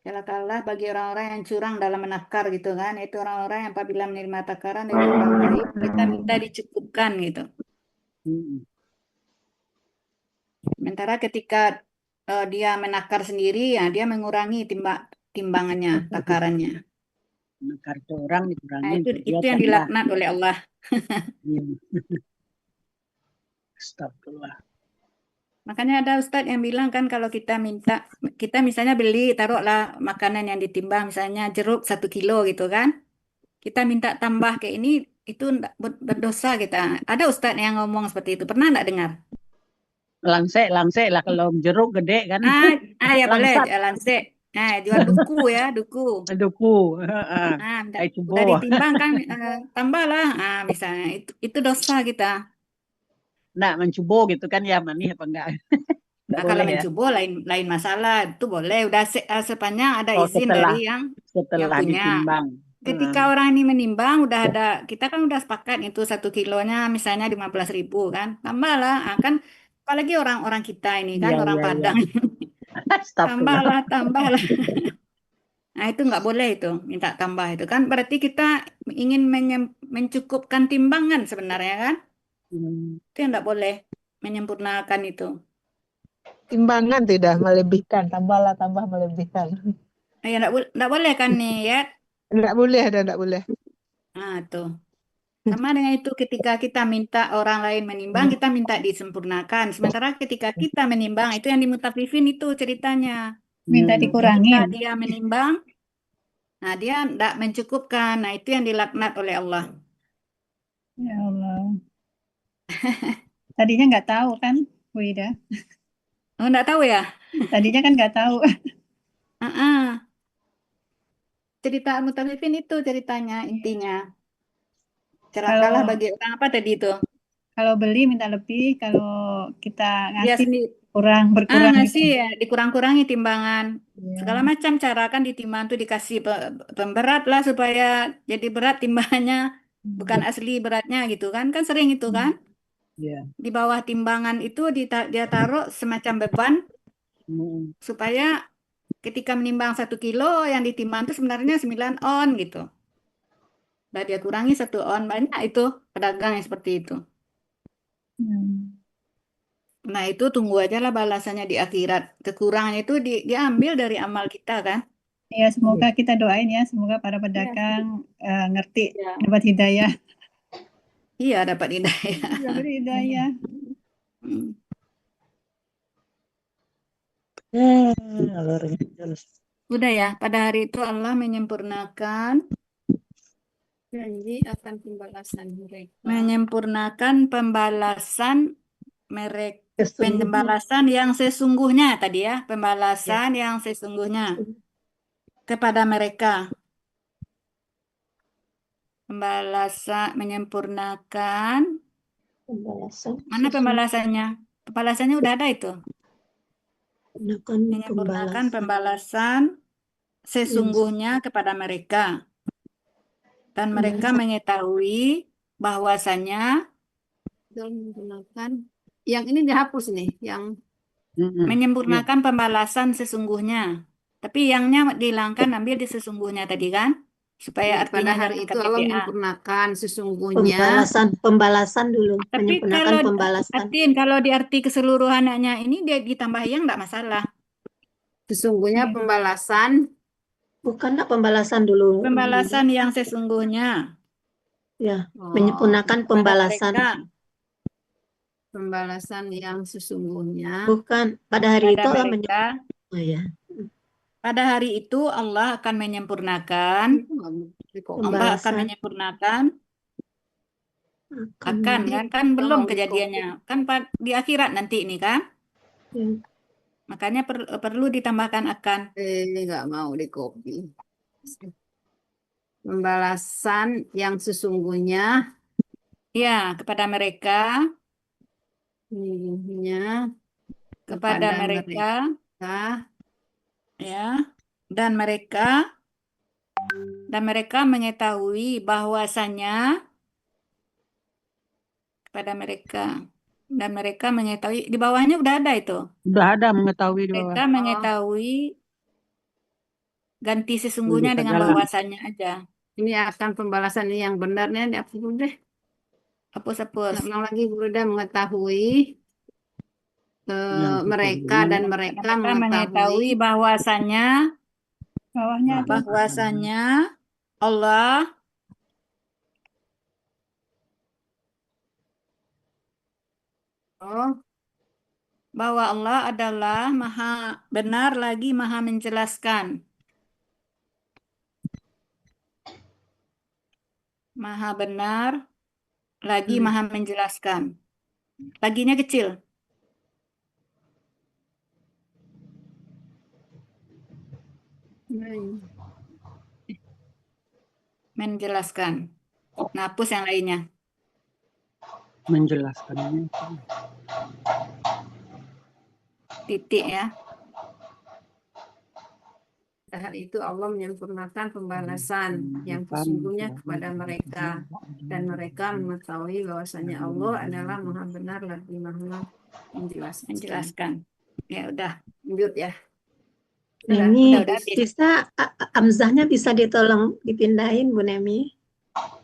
Celakalah bagi orang-orang yang curang dalam menakar gitu kan. Itu orang-orang yang apabila menerima takaran dari orang lain, kita minta dicukupkan gitu. Sementara ketika dia menakar sendiri, ya dia mengurangi timbangannya, takarannya. Menakar ke orang Nah, dikurangin. itu yang dilaknat oleh Allah. Astagfirullah. Makanya ada Ustadz yang bilang kan kalau kita misalnya beli, taruhlah makanan yang ditimbang, misalnya jeruk 1 kilo gitu kan. Kita minta tambah ke ini, itu berdosa kita. Ada Ustadz yang ngomong seperti itu. Pernah enggak dengar? Langsek lah kalau jeruk gede kan. Ya boleh, Langsat. langsek. Nah, jual duku ya, duku. Duku. Nah, udah ditimbang kan, tambahlah. Misalnya itu dosa kita. Nah, mencubo gitu kan ya, manis apa enggak? Nah, kalau mencubo lain masalah, itu boleh. Udah sepanjang ada izin dari yang punya. Ditimbang. Ketika orang ini menimbang, kita kan udah sepakat itu 1 kilonya misalnya 15.000 kan, tambahlah. Kan apalagi orang-orang kita ini kan orang Padang. Tambahlah. Nah itu nggak boleh itu minta tambah itu kan berarti kita ingin mencukupkan timbangan sebenarnya kan. Itu yang nggak boleh menyempurnakan itu. Timbangan tidak melebihkan, tambah melebihkan. Ya nggak boleh kan nih ya. Nggak boleh. Nah tuh. Sama dengan itu ketika kita minta orang lain menimbang, kita minta disempurnakan. Sementara ketika kita menimbang, itu yang di mutafifin itu ceritanya. Minta dikurangin. Ketika dia menimbang, nah dia tidak mencukupkan. Nah itu yang dilaknat oleh Allah. Ya Allah. Tadinya nggak tahu kan, Bu Ida? Oh nggak tahu ya? Tadinya kan nggak tahu. Cerita mutafifin itu ceritanya, intinya. Celakalah bagi orang apa tadi itu? Kalau beli minta lebih, kalau kita Dia ngasih sendiri berkurang ngasih gitu. ya, dikurang-kurangi timbangan. Segala macam cara kan di timbang tuh dikasih pemberat lah supaya jadi berat timbangannya, bukan asli beratnya gitu kan. Kan sering itu kan. Di bawah timbangan itu dia taruh semacam beban supaya ketika menimbang 1 kilo yang ditimbang itu sebenarnya 9 on gitu. Dan dia kurangi 1 on, banyak itu pedagang yang seperti itu. Nah itu tunggu aja lah balasannya di akhirat. Kekurangannya itu diambil dari amal kita kan. Ya semoga kita doain ya, semoga para pedagang ngerti, dapat hidayah. Iya dapat hidayah. Dapat hidayah. Udah ya, pada hari itu Allah menyempurnakan janji akan pembalasan mereka. Menyempurnakan pembalasan mereka, pembalasan yang sesungguhnya tadi ya, pembalasan yang sesungguhnya kepada mereka. Pembalasan menyempurnakan. Mana pembalasannya? Pembalasannya udah ada itu. Menyempurnakan pembalasan sesungguhnya kepada mereka. Dan mereka mengetahui bahwasanya menggunakan yang ini dihapus nih, yang menyempurnakan pembalasan sesungguhnya. Tapi yangnya dihilangkan, ambil di sesungguhnya tadi kan, supaya artinya pada hari itu Allah menyempurnakan sesungguhnya. Pembalasan dulu. Tapi kalau diarti keseluruhannya ini dia ditambah yang enggak masalah. Sesungguhnya pembalasan, Bukan nak pembalasan dulu. pembalasan yang sesungguhnya. Ya, Oh, menyempurnakan pada pembalasan. mereka. Pembalasan yang sesungguhnya Bukan, pada hari itu pada Allah mereka. Oh ya, Pada hari itu Allah akan menyempurnakan. Allah akan pembalasan menyempurnakan. akan Kan belum kejadiannya. Kan di akhirat nanti ini kan. ya, Makanya perlu ditambahkan akan. Nggak mau di copy. Pembalasan yang sesungguhnya ya kepada mereka. Sesungguhnya kepada mereka. Ya. Dan mereka mengetahui bahwasanya kepada mereka. Dan mereka mengetahui di bawahnya udah ada itu. Udah ada mengetahui di bawah. Mereka mengetahui ganti sesungguhnya dengan segala. bahwasannya aja. Ini akan pembalasan ini yang benarnya dihapus dulu deh. Hapus. Ulang lagi Bunda mengetahui mereka dan mereka mengetahui bahwasannya Bawahnya tuh. bahwasannya Allah bahwa Allah adalah maha benar lagi maha menjelaskan. Maha benar lagi maha menjelaskan. Laginya kecil. Menjelaskan. Nah, hapus yang lainnya. Menjelaskannya. Titik ya. Hari itu Allah menyempurnakan pembalasan yang sesungguhnya kepada mereka dan mereka mengetahui bahwasanya Allah adalah maha benar lagi maha Menjelaskan. Ya udah. lanjut ya. Ini udah habis. sisa amzahnya bisa ditolong dipindahin Bu Nemi.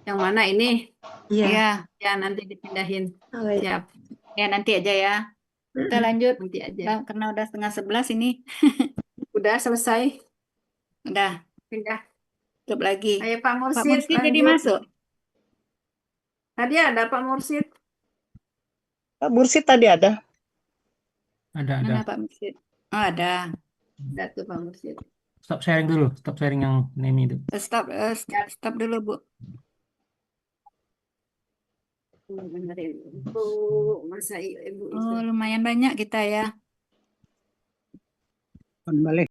Yang mana ini? Iya. Ya nanti dipindahin. Oh, ya. Siap. Ya nanti aja ya. Kita lanjut. Nanti aja. Karena udah 10:30 ini. Udah selesai. Udah. Pindah. Tutup lagi. Ayo Pak Pak Mursid, Mursid jadi lanjut. masuk. Tadi ada Pak Mursid. Pak Mursid tadi ada. Mana Pak Mursid? Oh, ada. Ada tuh Pak Mursid. Stop sharing dulu, stop sharing yang Nemi itu. Stop dulu Bu. Benerin Ibu, masa Ibu. Oh, lumayan banyak kita ya. Kembali.